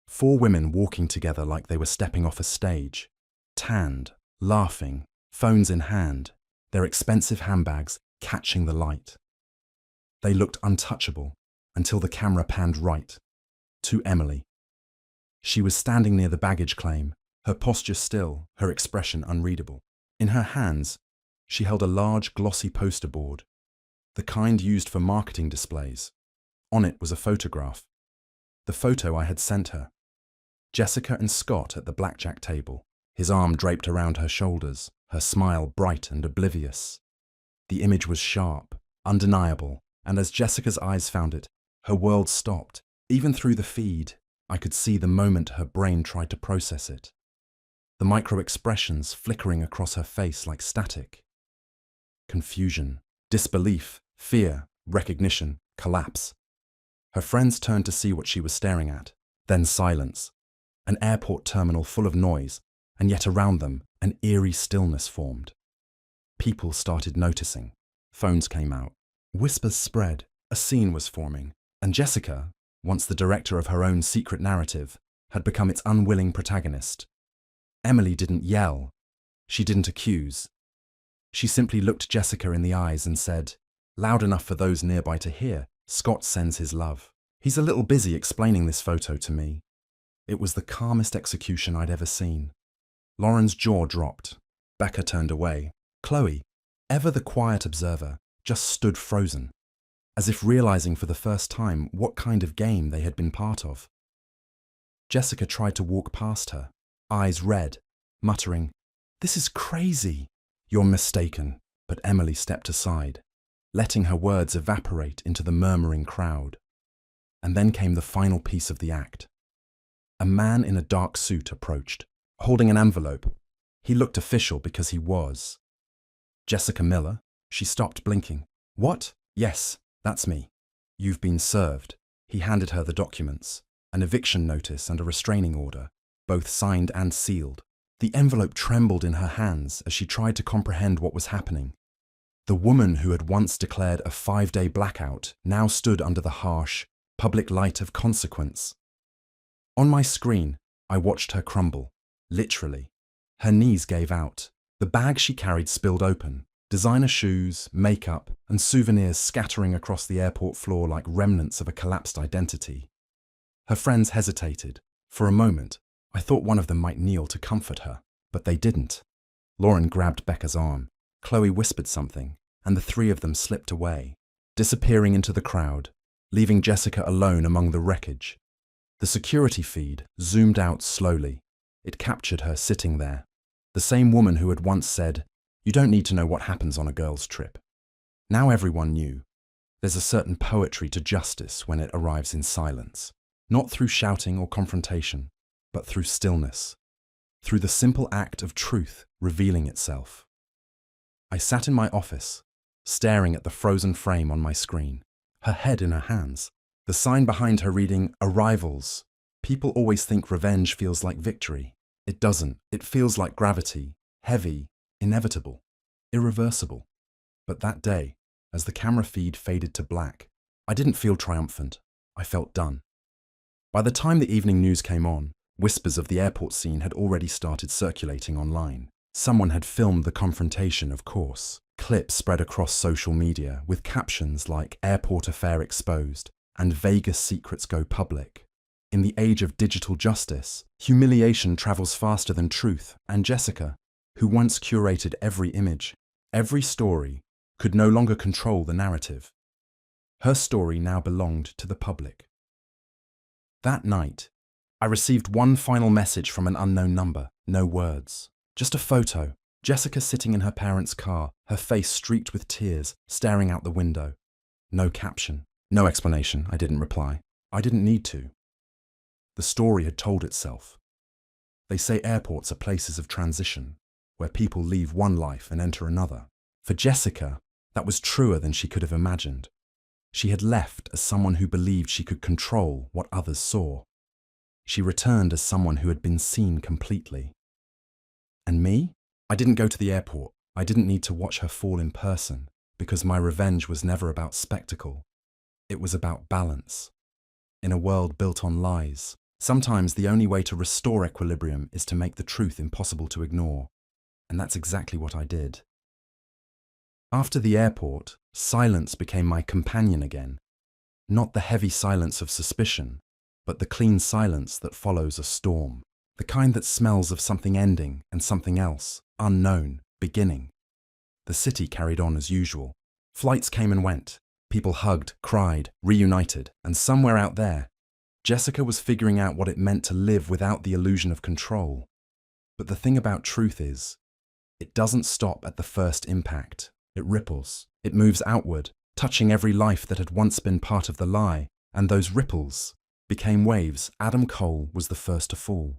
4 women walking together like they were stepping off a stage. Tanned, laughing, phones in hand, their expensive handbags catching the light. They looked untouchable until the camera panned right to Emily. She was standing near the baggage claim, her posture still, her expression unreadable. In her hands, she held a large glossy poster board, the kind used for marketing displays. On it was a photograph. The photo I had sent her. Jessica and Scott at the blackjack table, his arm draped around her shoulders, her smile bright and oblivious. The image was sharp, undeniable, and as Jessica's eyes found it, her world stopped. Even through the feed, I could see the moment her brain tried to process it. The micro-expressions flickering across her face like static. Confusion, disbelief, fear, recognition, collapse. Her friends turned to see what she was staring at, then silence. An airport terminal full of noise, and yet around them, an eerie stillness formed. People started noticing. Phones came out. Whispers spread. A scene was forming. And Jessica, once the director of her own secret narrative, had become its unwilling protagonist. Emily didn't yell. She didn't accuse. She simply looked Jessica in the eyes and said, loud enough for those nearby to hear, "Scott sends his love. He's a little busy explaining this photo to me." It was the calmest execution I'd ever seen. Lauren's jaw dropped. Becca turned away. Chloe, ever the quiet observer, just stood frozen, as if realizing for the first time what kind of game they had been part of. Jessica tried to walk past her, eyes red, muttering, "This is crazy." "You're mistaken," but Emily stepped aside, letting her words evaporate into the murmuring crowd. And then came the final piece of the act. A man in a dark suit approached, holding an envelope. He looked official because he was. "Jessica Miller?" She stopped, blinking. "What?" "Yes, that's me. You've been served." He handed her the documents, an eviction notice and a restraining order, both signed and sealed. The envelope trembled in her hands as she tried to comprehend what was happening. The woman who had once declared a 5-day blackout now stood under the harsh, public light of consequence. On my screen, I watched her crumble, literally. Her knees gave out. The bag she carried spilled open, designer shoes, makeup, and souvenirs scattering across the airport floor like remnants of a collapsed identity. Her friends hesitated. For a moment, I thought one of them might kneel to comfort her, but they didn't. Lauren grabbed Becca's arm. Chloe whispered something, and the 3 of them slipped away, disappearing into the crowd, leaving Jessica alone among the wreckage. The security feed zoomed out slowly. It captured her sitting there, the same woman who had once said, "You don't need to know what happens on a girl's trip." Now everyone knew. There's a certain poetry to justice when it arrives in silence, not through shouting or confrontation, but through stillness, through the simple act of truth revealing itself. I sat in my office, staring at the frozen frame on my screen, her head in her hands, the sign behind her reading, "Arrivals." People always think revenge feels like victory. It doesn't. It feels like gravity, heavy, inevitable, irreversible. But that day, as the camera feed faded to black, I didn't feel triumphant. I felt done. By the time the evening news came on, whispers of the airport scene had already started circulating online. Someone had filmed the confrontation, of course. Clips spread across social media with captions like "Airport Affair Exposed" and "Vegas Secrets Go Public." In the age of digital justice, humiliation travels faster than truth, and Jessica, who once curated every image, every story, could no longer control the narrative. Her story now belonged to the public. That night, I received one final message from an unknown number, no words, just a photo. Jessica sitting in her parents' car, her face streaked with tears, staring out the window. No caption, no explanation. I didn't reply. I didn't need to. The story had told itself. They say airports are places of transition, where people leave one life and enter another. For Jessica, that was truer than she could have imagined. She had left as someone who believed she could control what others saw. She returned as someone who had been seen completely. And me? I didn't go to the airport. I didn't need to watch her fall in person, because my revenge was never about spectacle. It was about balance. In a world built on lies, sometimes the only way to restore equilibrium is to make the truth impossible to ignore. And that's exactly what I did. After the airport, silence became my companion again. Not the heavy silence of suspicion, but the clean silence that follows a storm. The kind that smells of something ending and something else, unknown, beginning. The city carried on as usual. Flights came and went. People hugged, cried, reunited, and somewhere out there, Jessica was figuring out what it meant to live without the illusion of control. But the thing about truth is, it doesn't stop at the first impact. It ripples. It moves outward, touching every life that had once been part of the lie, and those ripples became waves. Adam Cole was the first to fall.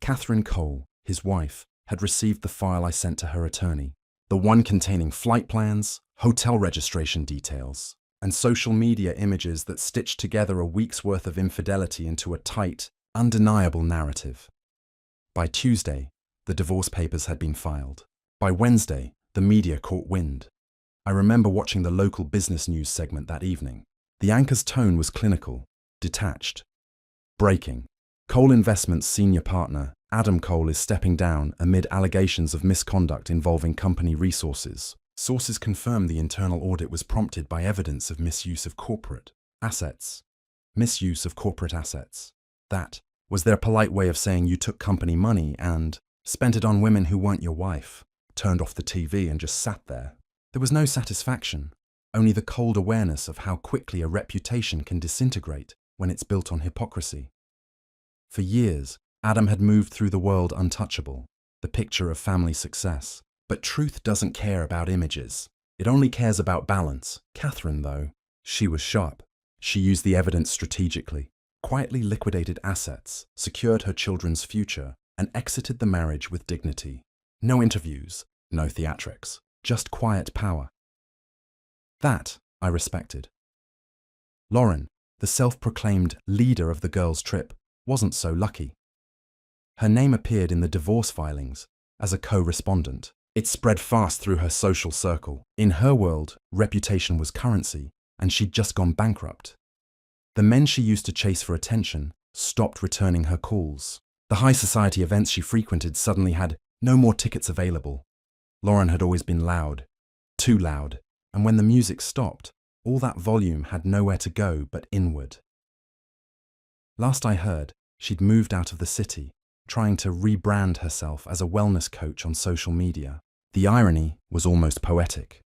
Catherine Cole, his wife, had received the file I sent to her attorney, the one containing flight plans, hotel registration details, and social media images that stitched together a week's worth of infidelity into a tight, undeniable narrative. By Tuesday, the divorce papers had been filed. By Wednesday, the media caught wind. I remember watching the local business news segment that evening. The anchor's tone was clinical, detached. Breaking. Cole Investments' senior partner, Adam Cole, is stepping down amid allegations of misconduct involving company resources. Sources confirmed the internal audit was prompted by evidence of misuse of corporate assets. Misuse of corporate assets. That was their polite way of saying you took company money and spent it on women who weren't your wife, turned off the TV and just sat there. There was no satisfaction, only the cold awareness of how quickly a reputation can disintegrate when it's built on hypocrisy. For years, Adam had moved through the world untouchable, the picture of family success. But truth doesn't care about images. It only cares about balance. Catherine, though, she was sharp. She used the evidence strategically, quietly liquidated assets, secured her children's future, and exited the marriage with dignity. No interviews, no theatrics, just quiet power. That I respected. Lauren, the self-proclaimed leader of the girls' trip, wasn't so lucky. Her name appeared in the divorce filings as a co-respondent. It spread fast through her social circle. In her world, reputation was currency, and she'd just gone bankrupt. The men she used to chase for attention stopped returning her calls. The high society events she frequented suddenly had no more tickets available. Lauren had always been loud, too loud, and when the music stopped, all that volume had nowhere to go but inward. Last I heard, she'd moved out of the city, trying to rebrand herself as a wellness coach on social media. The irony was almost poetic.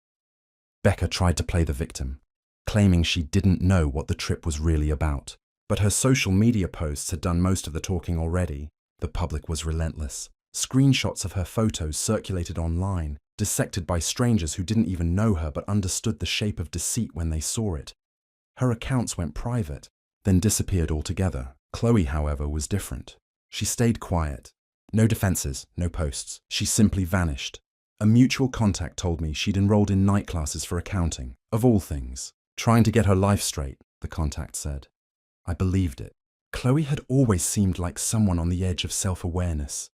Becca tried to play the victim, claiming she didn't know what the trip was really about. But her social media posts had done most of the talking already. The public was relentless. Screenshots of her photos circulated online, dissected by strangers who didn't even know her but understood the shape of deceit when they saw it. Her accounts went private, then disappeared altogether. Chloe, however, was different. She stayed quiet. No defenses, no posts. She simply vanished. A mutual contact told me she'd enrolled in night classes for accounting, of all things. Trying to get her life straight, the contact said. I believed it. Chloe had always seemed like someone on the edge of self-awareness,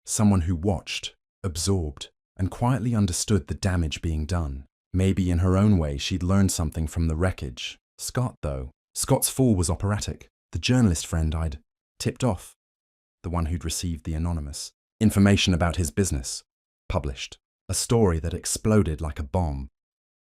someone who watched, absorbed, and quietly understood the damage being done. Maybe in her own way she'd learned something from the wreckage. Scott, though. Scott's fall was operatic. The journalist friend I'd tipped off, the one who'd received the anonymous information about his business, published. A story that exploded like a bomb.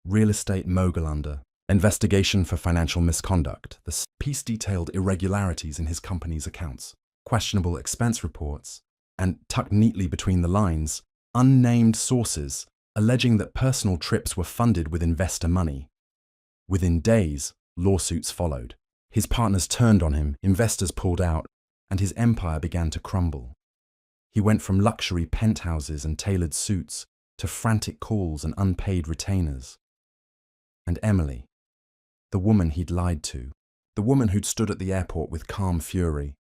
Real estate mogul under investigation for financial misconduct. The piece detailed irregularities in his company's accounts, questionable expense reports, and tucked neatly between the lines, unnamed sources alleging that personal trips were funded with investor money. Within days, lawsuits followed. His partners turned on him, investors pulled out, and his empire began to crumble. He went from luxury penthouses and tailored suits to frantic calls and unpaid retainers. And Emily, the woman he'd lied to, the woman who'd stood at the airport with calm fury,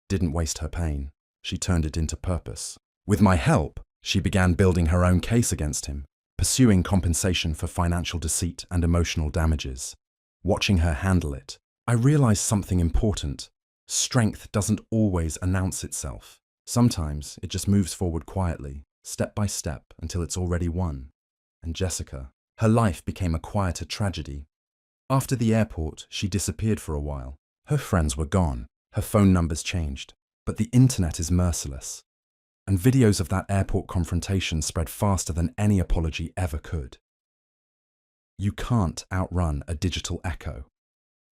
didn't waste her pain. She turned it into purpose. With my help, she began building her own case against him, pursuing compensation for financial deceit and emotional damages. Watching her handle it, I realized something important. Strength doesn't always announce itself. Sometimes it just moves forward quietly, step by step, until it's already won. And Jessica, her life became a quieter tragedy. After the airport, she disappeared for a while. Her friends were gone. Her phone numbers changed. But the internet is merciless. And videos of that airport confrontation spread faster than any apology ever could. You can't outrun a digital echo.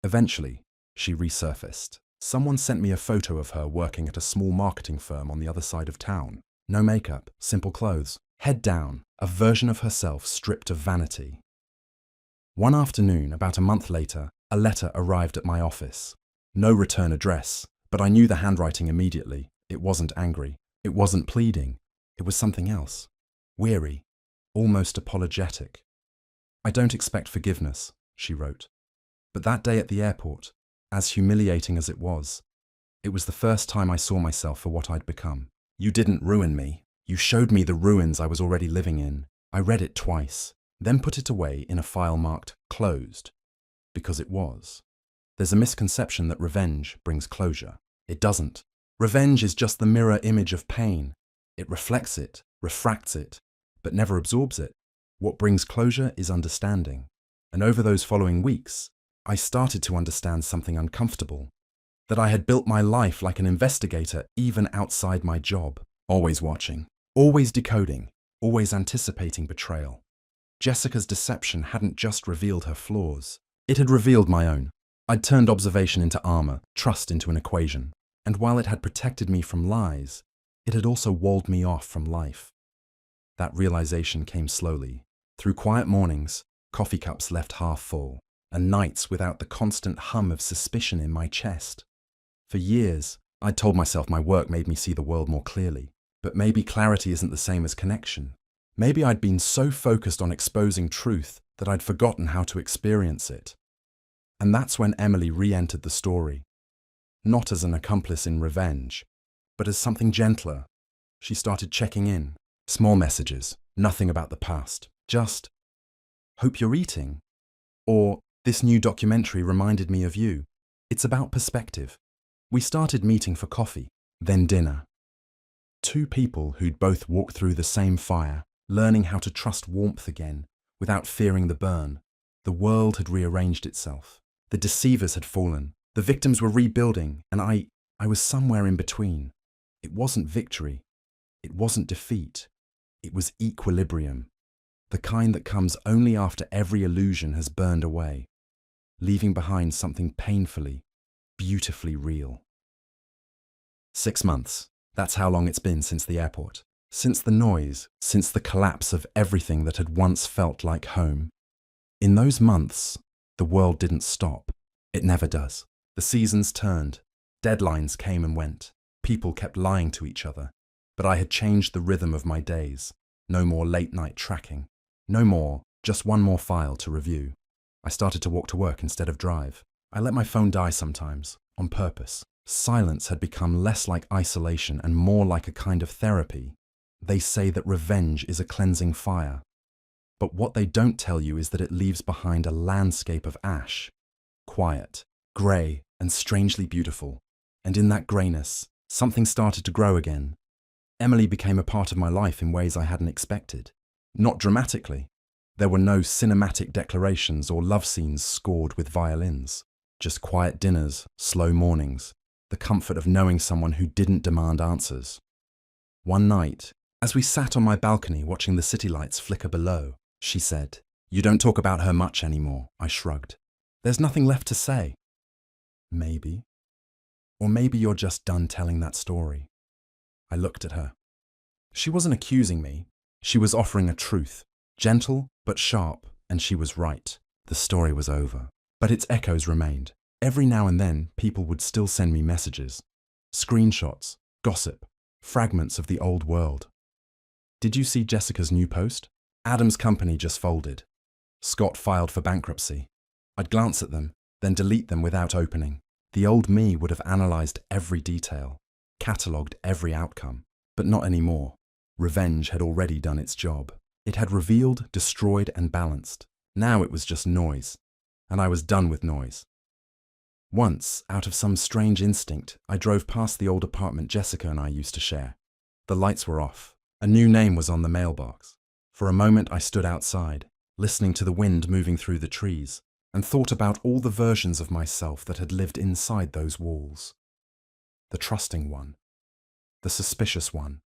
Eventually, she resurfaced. Someone sent me a photo of her working at a small marketing firm on the other side of town. No makeup, simple clothes, head down, a version of herself stripped of vanity. One afternoon, about a month later, a letter arrived at my office. No return address, but I knew the handwriting immediately. It wasn't angry. It wasn't pleading. It was something else. Weary, almost apologetic. I don't expect forgiveness, she wrote. But that day at the airport, as humiliating as it was the first time I saw myself for what I'd become. You didn't ruin me. You showed me the ruins I was already living in. I read it twice, then put it away in a file marked closed, because it was. There's a misconception that revenge brings closure. It doesn't. Revenge is just the mirror image of pain. It reflects it, refracts it, but never absorbs it. What brings closure is understanding. And over those following weeks, I started to understand something uncomfortable. That I had built my life like an investigator even outside my job. Always watching, always decoding, always anticipating betrayal. Jessica's deception hadn't just revealed her flaws. It had revealed my own. I'd turned observation into armor, trust into an equation. And while it had protected me from lies, it had also walled me off from life. That realization came slowly, through quiet mornings, coffee cups left half full, and nights without the constant hum of suspicion in my chest. For years, I'd told myself my work made me see the world more clearly. But maybe clarity isn't the same as connection. Maybe I'd been so focused on exposing truth that I'd forgotten how to experience it. And that's when Emily re-entered the story. Not as an accomplice in revenge, but as something gentler. She started checking in. Small messages, nothing about the past. Just, hope you're eating. Or, this new documentary reminded me of you. It's about perspective. We started meeting for coffee, then dinner. Two people who'd both walked through the same fire, learning how to trust warmth again, without fearing the burn. The world had rearranged itself. The deceivers had fallen. The victims were rebuilding, and I was somewhere in between. It wasn't victory. It wasn't defeat. It was equilibrium. The kind that comes only after every illusion has burned away, leaving behind something painfully, beautifully real. 6 months. That's how long it's been since the airport. Since the noise, since the collapse of everything that had once felt like home. In those months, the world didn't stop. It never does. The seasons turned. Deadlines came and went. People kept lying to each other. But I had changed the rhythm of my days. No more late-night tracking. No more, just one more file to review. I started to walk to work instead of drive. I let my phone die sometimes, on purpose. Silence had become less like isolation and more like a kind of therapy. They say that revenge is a cleansing fire. But what they don't tell you is that it leaves behind a landscape of ash. Quiet, grey, and strangely beautiful. And in that greyness, something started to grow again. Emily became a part of my life in ways I hadn't expected. Not dramatically. There were no cinematic declarations or love scenes scored with violins. Just quiet dinners, slow mornings, the comfort of knowing someone who didn't demand answers. One night, as we sat on my balcony watching the city lights flicker below, she said, "You don't talk about her much anymore," I shrugged. "There's nothing left to say." Maybe. Or maybe you're just done telling that story. I looked at her. She wasn't accusing me. She was offering a truth, gentle but sharp, and she was right. The story was over. But its echoes remained. Every now and then, people would still send me messages. Screenshots, gossip, fragments of the old world. "Did you see Jessica's new post? Adam's company just folded. Scott filed for bankruptcy." I'd glance at them, then delete them without opening. The old me would have analysed every detail, catalogued every outcome, but not anymore. Revenge had already done its job. It had revealed, destroyed, and balanced. Now it was just noise, and I was done with noise. Once, out of some strange instinct, I drove past the old apartment Jessica and I used to share. The lights were off. A new name was on the mailbox. For a moment I stood outside, listening to the wind moving through the trees, and thought about all the versions of myself that had lived inside those walls. The trusting one, the suspicious one,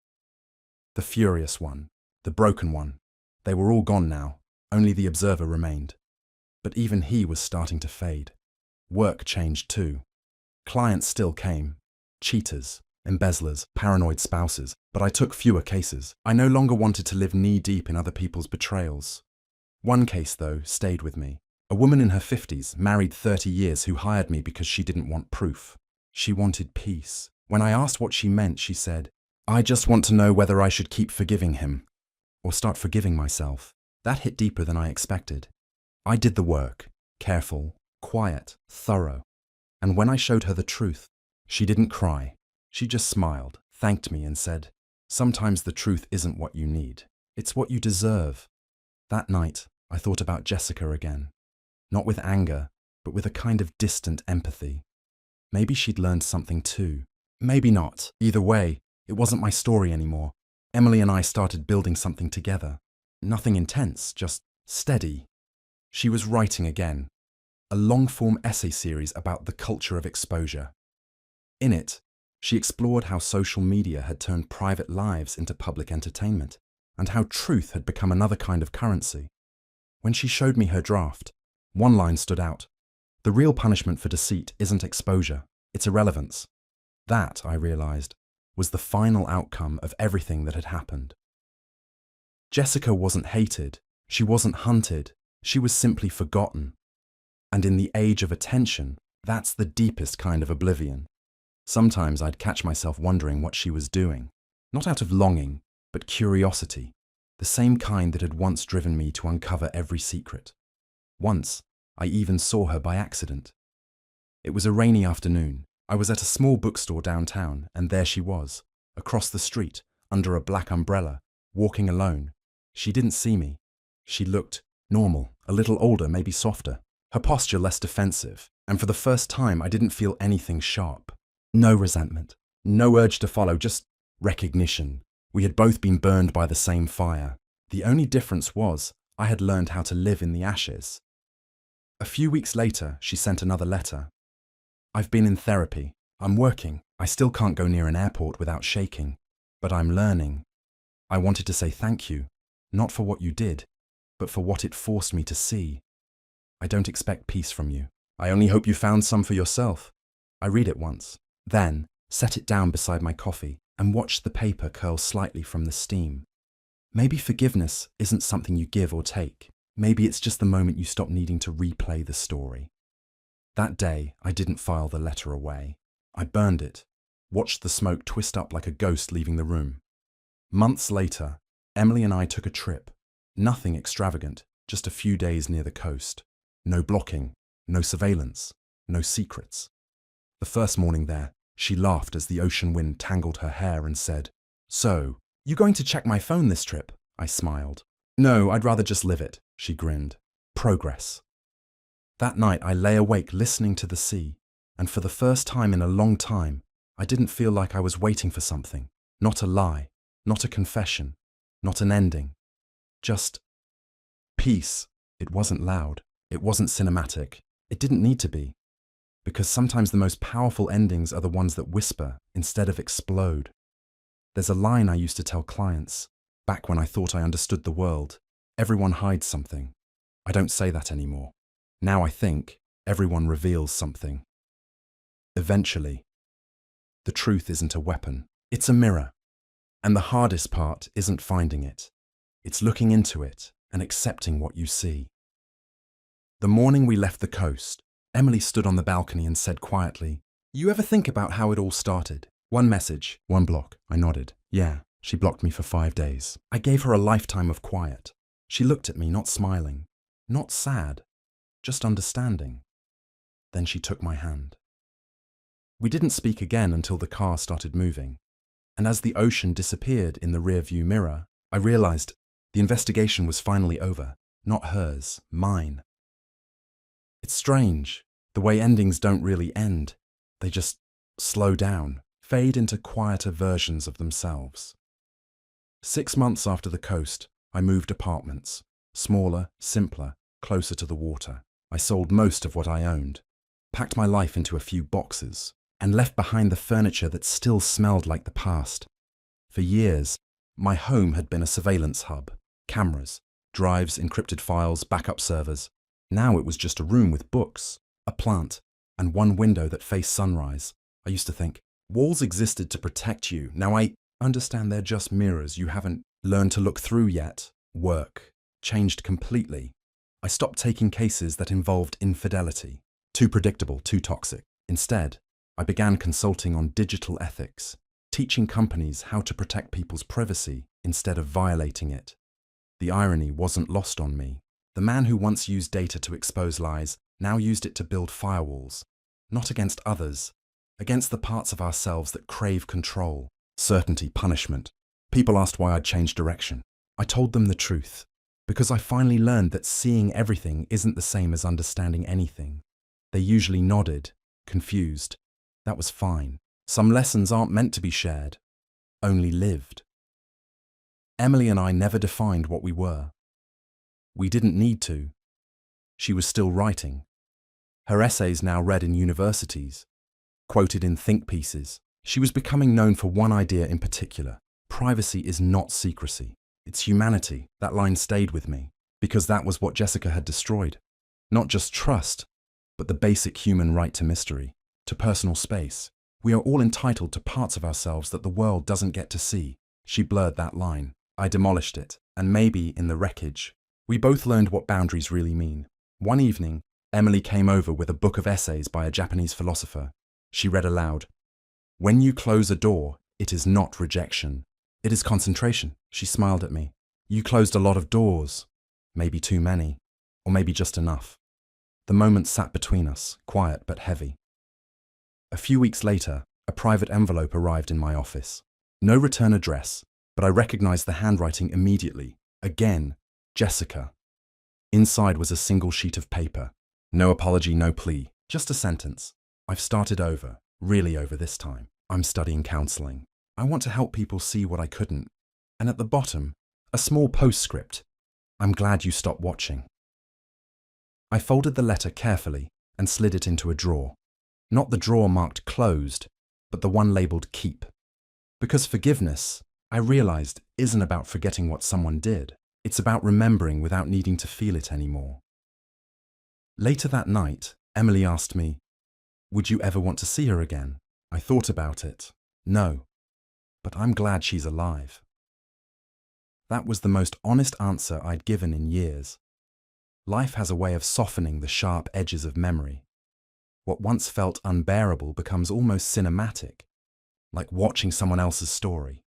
the furious one, the broken one. They were all gone now, only the observer remained. But even he was starting to fade. Work changed too. Clients still came. Cheaters, embezzlers, paranoid spouses, but I took fewer cases. I no longer wanted to live knee-deep in other people's betrayals. One case, though, stayed with me. A woman in her 50s, married 30 years, who hired me because she didn't want proof. She wanted peace. When I asked what she meant, she said, "I just want to know whether I should keep forgiving him or start forgiving myself." That hit deeper than I expected. I did the work, careful, quiet, thorough. And when I showed her the truth, she didn't cry. She just smiled, thanked me, and said, "Sometimes the truth isn't what you need. It's what you deserve." That night, I thought about Jessica again. Not with anger, but with a kind of distant empathy. Maybe she'd learned something too. Maybe not. Either way, it wasn't my story anymore. Emily and I started building something together. Nothing intense, just steady. She was writing again. A long-form essay series about the culture of exposure. In it, she explored how social media had turned private lives into public entertainment, and how truth had become another kind of currency. When she showed me her draft, one line stood out. "The real punishment for deceit isn't exposure, it's irrelevance." That, I realized, was the final outcome of everything that had happened. Jessica wasn't hated, she wasn't hunted, she was simply forgotten. And in the age of attention, that's the deepest kind of oblivion. Sometimes I'd catch myself wondering what she was doing, not out of longing, but curiosity, the same kind that had once driven me to uncover every secret. Once, I even saw her by accident. It was a rainy afternoon. I was at a small bookstore downtown, and there she was, across the street, under a black umbrella, walking alone. She didn't see me. She looked normal, a little older, maybe softer. Her posture less defensive, and for the first time I didn't feel anything sharp. No resentment, no urge to follow, just recognition. We had both been burned by the same fire. The only difference was I had learned how to live in the ashes. A few weeks later, she sent another letter. "I've been in therapy. I'm working. I still can't go near an airport without shaking. But I'm learning. I wanted to say thank you, not for what you did, but for what it forced me to see. I don't expect peace from you. I only hope you found some for yourself." I read it once, then set it down beside my coffee and watched the paper curl slightly from the steam. Maybe forgiveness isn't something you give or take. Maybe it's just the moment you stop needing to replay the story. That day, I didn't file the letter away. I burned it, watched the smoke twist up like a ghost leaving the room. Months later, Emily and I took a trip. Nothing extravagant, just a few days near the coast. No blocking, no surveillance, no secrets. The first morning there, she laughed as the ocean wind tangled her hair and said, "So, you going to check my phone this trip?" I smiled. "No, I'd rather just live it," she grinned. Progress. That night I lay awake listening to the sea, and for the first time in a long time, I didn't feel like I was waiting for something. Not a lie, not a confession, not an ending. Just peace. It wasn't loud. It wasn't cinematic. It didn't need to be. Because sometimes the most powerful endings are the ones that whisper instead of explode. There's a line I used to tell clients, back when I thought I understood the world. Everyone hides something. I don't say that anymore. Now I think everyone reveals something. Eventually. The truth isn't a weapon. It's a mirror. And the hardest part isn't finding it. It's looking into it and accepting what you see. The morning we left the coast, Emily stood on the balcony and said quietly, "You ever think about how it all started? One message, one block." I nodded. Yeah, she blocked me for 5 days. I gave her a lifetime of quiet. She looked at me, not smiling, not sad, just understanding. Then she took my hand. We didn't speak again until the car started moving. And as the ocean disappeared in the rearview mirror, I realized the investigation was finally over. Not hers, mine. It's strange, the way endings don't really end. They just slow down, fade into quieter versions of themselves. 6 months after the coast, I moved apartments. Smaller, simpler, closer to the water. I sold most of what I owned, packed my life into a few boxes, and left behind the furniture that still smelled like the past. For years, my home had been a surveillance hub. Cameras, drives, encrypted files, backup servers. Now it was just a room with books, a plant, and one window that faced sunrise. I used to think, walls existed to protect you. Now I understand they're just mirrors you haven't learned to look through yet. Work changed completely. I stopped taking cases that involved infidelity. Too predictable, too toxic. Instead, I began consulting on digital ethics, teaching companies how to protect people's privacy instead of violating it. The irony wasn't lost on me. The man who once used data to expose lies now used it to build firewalls, not against others, against the parts of ourselves that crave control, certainty, punishment. People asked why I'd changed direction. I told them the truth, because I finally learned that seeing everything isn't the same as understanding anything. They usually nodded, confused. That was fine. Some lessons aren't meant to be shared, only lived. Emily and I never defined what we were. We didn't need to. She was still writing. Her essays now read in universities, quoted in think pieces. She was becoming known for one idea in particular. Privacy is not secrecy. It's humanity. That line stayed with me, because that was what Jessica had destroyed. Not just trust, but the basic human right to mystery, to personal space. We are all entitled to parts of ourselves that the world doesn't get to see. She blurred that line. I demolished it, and maybe in the wreckage, we both learned what boundaries really mean. One evening, Emily came over with a book of essays by a Japanese philosopher. She read aloud, "When you close a door, it is not rejection. It is concentration." She smiled at me. "You closed a lot of doors. Maybe too many, or maybe just enough." The moment sat between us, quiet but heavy. A few weeks later, a private envelope arrived in my office. No return address, but I recognized the handwriting immediately. Again, Jessica. Inside was a single sheet of paper. No apology, no plea, just a sentence. "I've started over, really over this time. I'm studying counseling. I want to help people see what I couldn't." And at the bottom, a small postscript. "I'm glad you stopped watching." I folded the letter carefully and slid it into a drawer. Not the drawer marked closed, but the one labeled keep. Because forgiveness, I realized, isn't about forgetting what someone did. It's about remembering without needing to feel it anymore. Later that night, Emily asked me, "Would you ever want to see her again?" I thought about it. No, but I'm glad she's alive. That was the most honest answer I'd given in years. Life has a way of softening the sharp edges of memory. What once felt unbearable becomes almost cinematic, like watching someone else's story.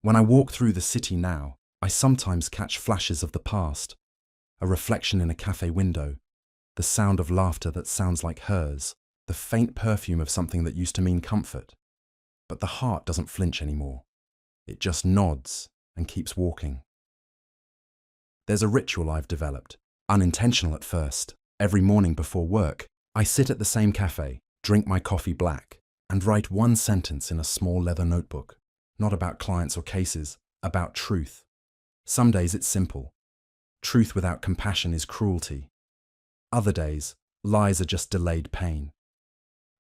When I walk through the city now, I sometimes catch flashes of the past, a reflection in a cafe window, the sound of laughter that sounds like hers, the faint perfume of something that used to mean comfort. But the heart doesn't flinch anymore. It just nods and keeps walking. There's a ritual I've developed, unintentional at first. Every morning before work, I sit at the same cafe, drink my coffee black, and write one sentence in a small leather notebook, not about clients or cases, about truth. Some days it's simple. Truth without compassion is cruelty. Other days, lies are just delayed pain.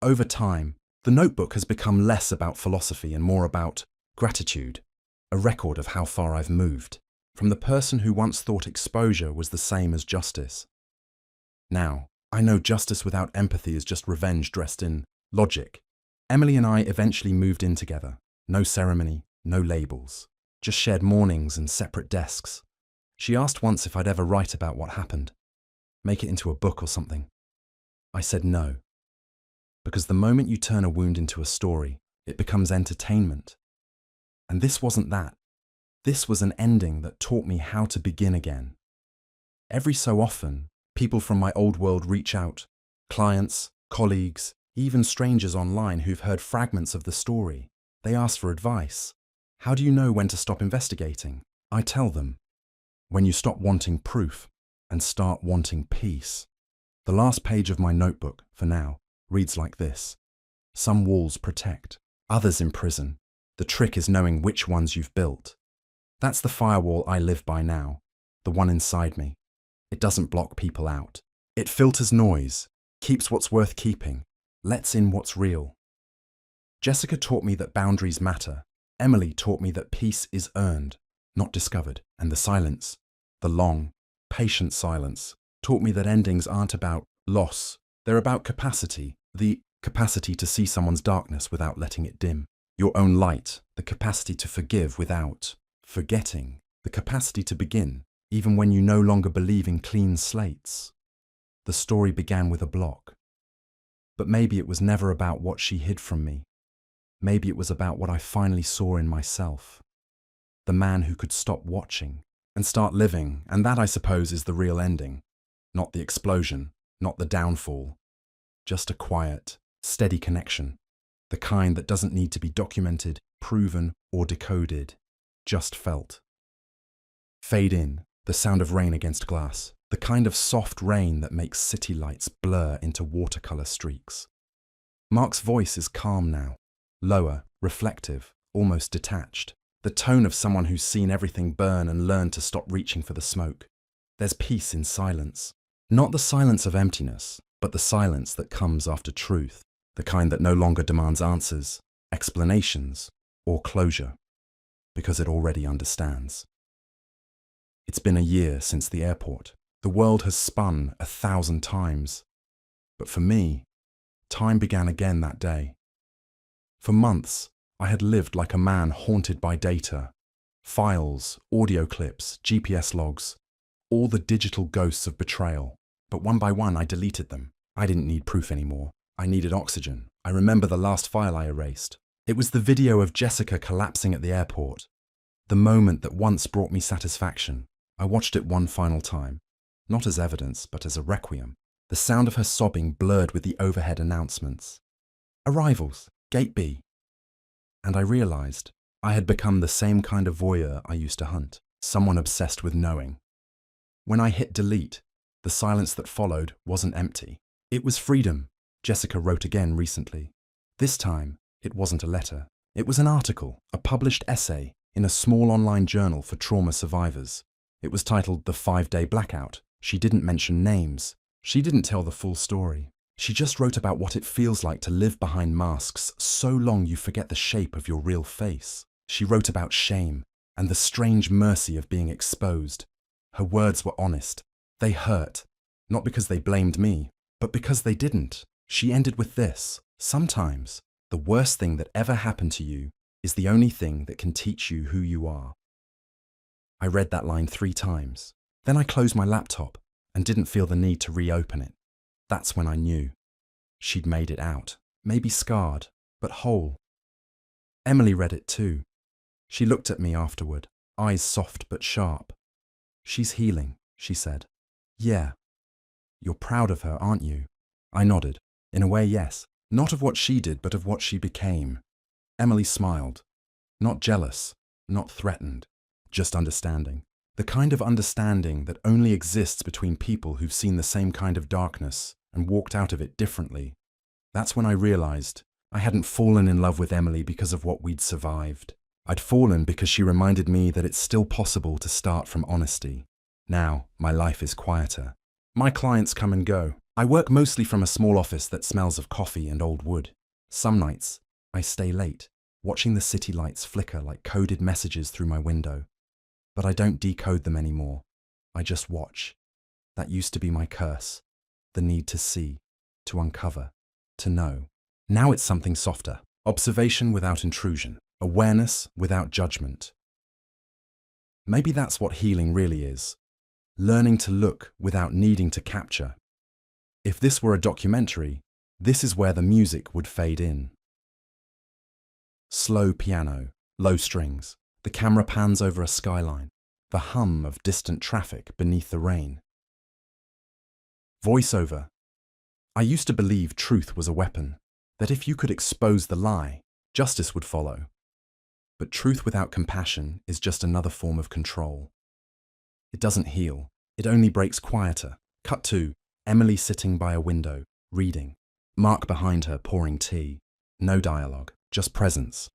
Over time, the notebook has become less about philosophy and more about gratitude, a record of how far I've moved, from the person who once thought exposure was the same as justice. Now, I know justice without empathy is just revenge dressed in logic. Emily and I eventually moved in together. No ceremony, no labels, just shared mornings and separate desks. She asked once if I'd ever write about what happened, make it into a book or something. I said no, because the moment you turn a wound into a story, it becomes entertainment. And this wasn't that. This was an ending that taught me how to begin again. Every so often, people from my old world reach out, clients, colleagues, even strangers online who've heard fragments of the story. They ask for advice. How do you know when to stop investigating? I tell them, when you stop wanting proof and start wanting peace. The last page of my notebook, for now, reads like this. Some walls protect, others imprison. The trick is knowing which ones you've built. That's the firewall I live by now, the one inside me. It doesn't block people out. It filters noise, keeps what's worth keeping, lets in what's real. Jessica taught me that boundaries matter. Emily taught me that peace is earned, not discovered. And the silence, the long, patient silence, taught me that endings aren't about loss. They're about capacity, the capacity to see someone's darkness without letting it dim. Your own light, the capacity to forgive without forgetting, the capacity to begin, even when you no longer believe in clean slates. The story began with a block. But maybe it was never about what she hid from me. Maybe it was about what I finally saw in myself. The man who could stop watching and start living, and that, I suppose, is the real ending. Not the explosion, not the downfall. Just a quiet, steady connection. The kind that doesn't need to be documented, proven, or decoded. Just felt. Fade in, the sound of rain against glass. The kind of soft rain that makes city lights blur into watercolor streaks. Mark's voice is calm now. Lower, reflective, almost detached. The tone of someone who's seen everything burn and learned to stop reaching for the smoke. There's peace in silence. Not the silence of emptiness, but the silence that comes after truth. The kind that no longer demands answers, explanations, or closure, because it already understands. It's been a year since the airport. The world has spun 1,000 times. But for me, time began again that day. For months, I had lived like a man haunted by data. Files, audio clips, GPS logs, all the digital ghosts of betrayal. But one by one, I deleted them. I didn't need proof anymore. I needed oxygen. I remember the last file I erased. It was the video of Jessica collapsing at the airport. The moment that once brought me satisfaction. I watched it one final time. Not as evidence, but as a requiem. The sound of her sobbing blurred with the overhead announcements. Arrivals, Gate B. And I realized I had become the same kind of voyeur I used to hunt. Someone obsessed with knowing. When I hit delete, the silence that followed wasn't empty. It was freedom. Jessica wrote again recently. This time, it wasn't a letter. It was an article, a published essay, in a small online journal for trauma survivors. It was titled The 5-Day Blackout. She didn't mention names. She didn't tell the full story. She just wrote about what it feels like to live behind masks so long you forget the shape of your real face. She wrote about shame and the strange mercy of being exposed. Her words were honest. They hurt, not because they blamed me, but because they didn't. She ended with this: sometimes, the worst thing that ever happened to you is the only thing that can teach you who you are. I read that line 3 times. Then I closed my laptop and didn't feel the need to reopen it. That's when I knew. She'd made it out. Maybe scarred, but whole. Emily read it too. She looked at me afterward, eyes soft but sharp. She's healing, she said. Yeah. You're proud of her, aren't you? I nodded. In a way, yes. Not of what she did, but of what she became. Emily smiled. Not jealous, not threatened, just understanding. The kind of understanding that only exists between people who've seen the same kind of darkness and walked out of it differently. That's when I realized I hadn't fallen in love with Emily because of what we'd survived. I'd fallen because she reminded me that it's still possible to start from honesty. Now, my life is quieter. My clients come and go. I work mostly from a small office that smells of coffee and old wood. Some nights, I stay late, watching the city lights flicker like coded messages through my window. But I don't decode them anymore. I just watch. That used to be my curse. The need to see, to uncover, to know. Now it's something softer. Observation without intrusion. Awareness without judgment. Maybe that's what healing really is. Learning to look without needing to capture. If this were a documentary, this is where the music would fade in. Slow piano, low strings. The camera pans over a skyline. The hum of distant traffic beneath the rain. Voiceover. I used to believe truth was a weapon, that if you could expose the lie, justice would follow. But truth without compassion is just another form of control. It doesn't heal, it only breaks quieter. Cut to Emily sitting by a window, reading. Mark behind her pouring tea. No dialogue, just presence.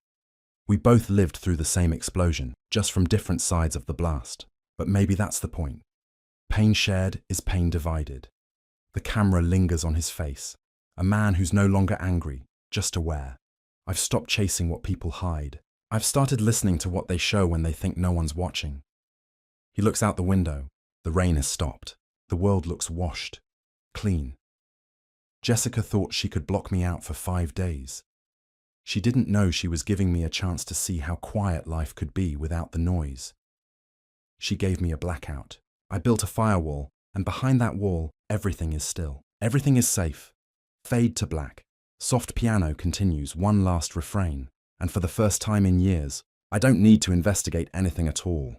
We both lived through the same explosion, just from different sides of the blast. But maybe that's the point. Pain shared is pain divided. The camera lingers on his face. A man who's no longer angry, just aware. I've stopped chasing what people hide. I've started listening to what they show when they think no one's watching. He looks out the window. The rain has stopped. The world looks washed, clean. Jessica thought she could block me out for 5 days. She didn't know she was giving me a chance to see how quiet life could be without the noise. She gave me a blackout. I built a firewall, and behind that wall, everything is still. Everything is safe. Fade to black. Soft piano continues one last refrain, and for the first time in years, I don't need to investigate anything at all.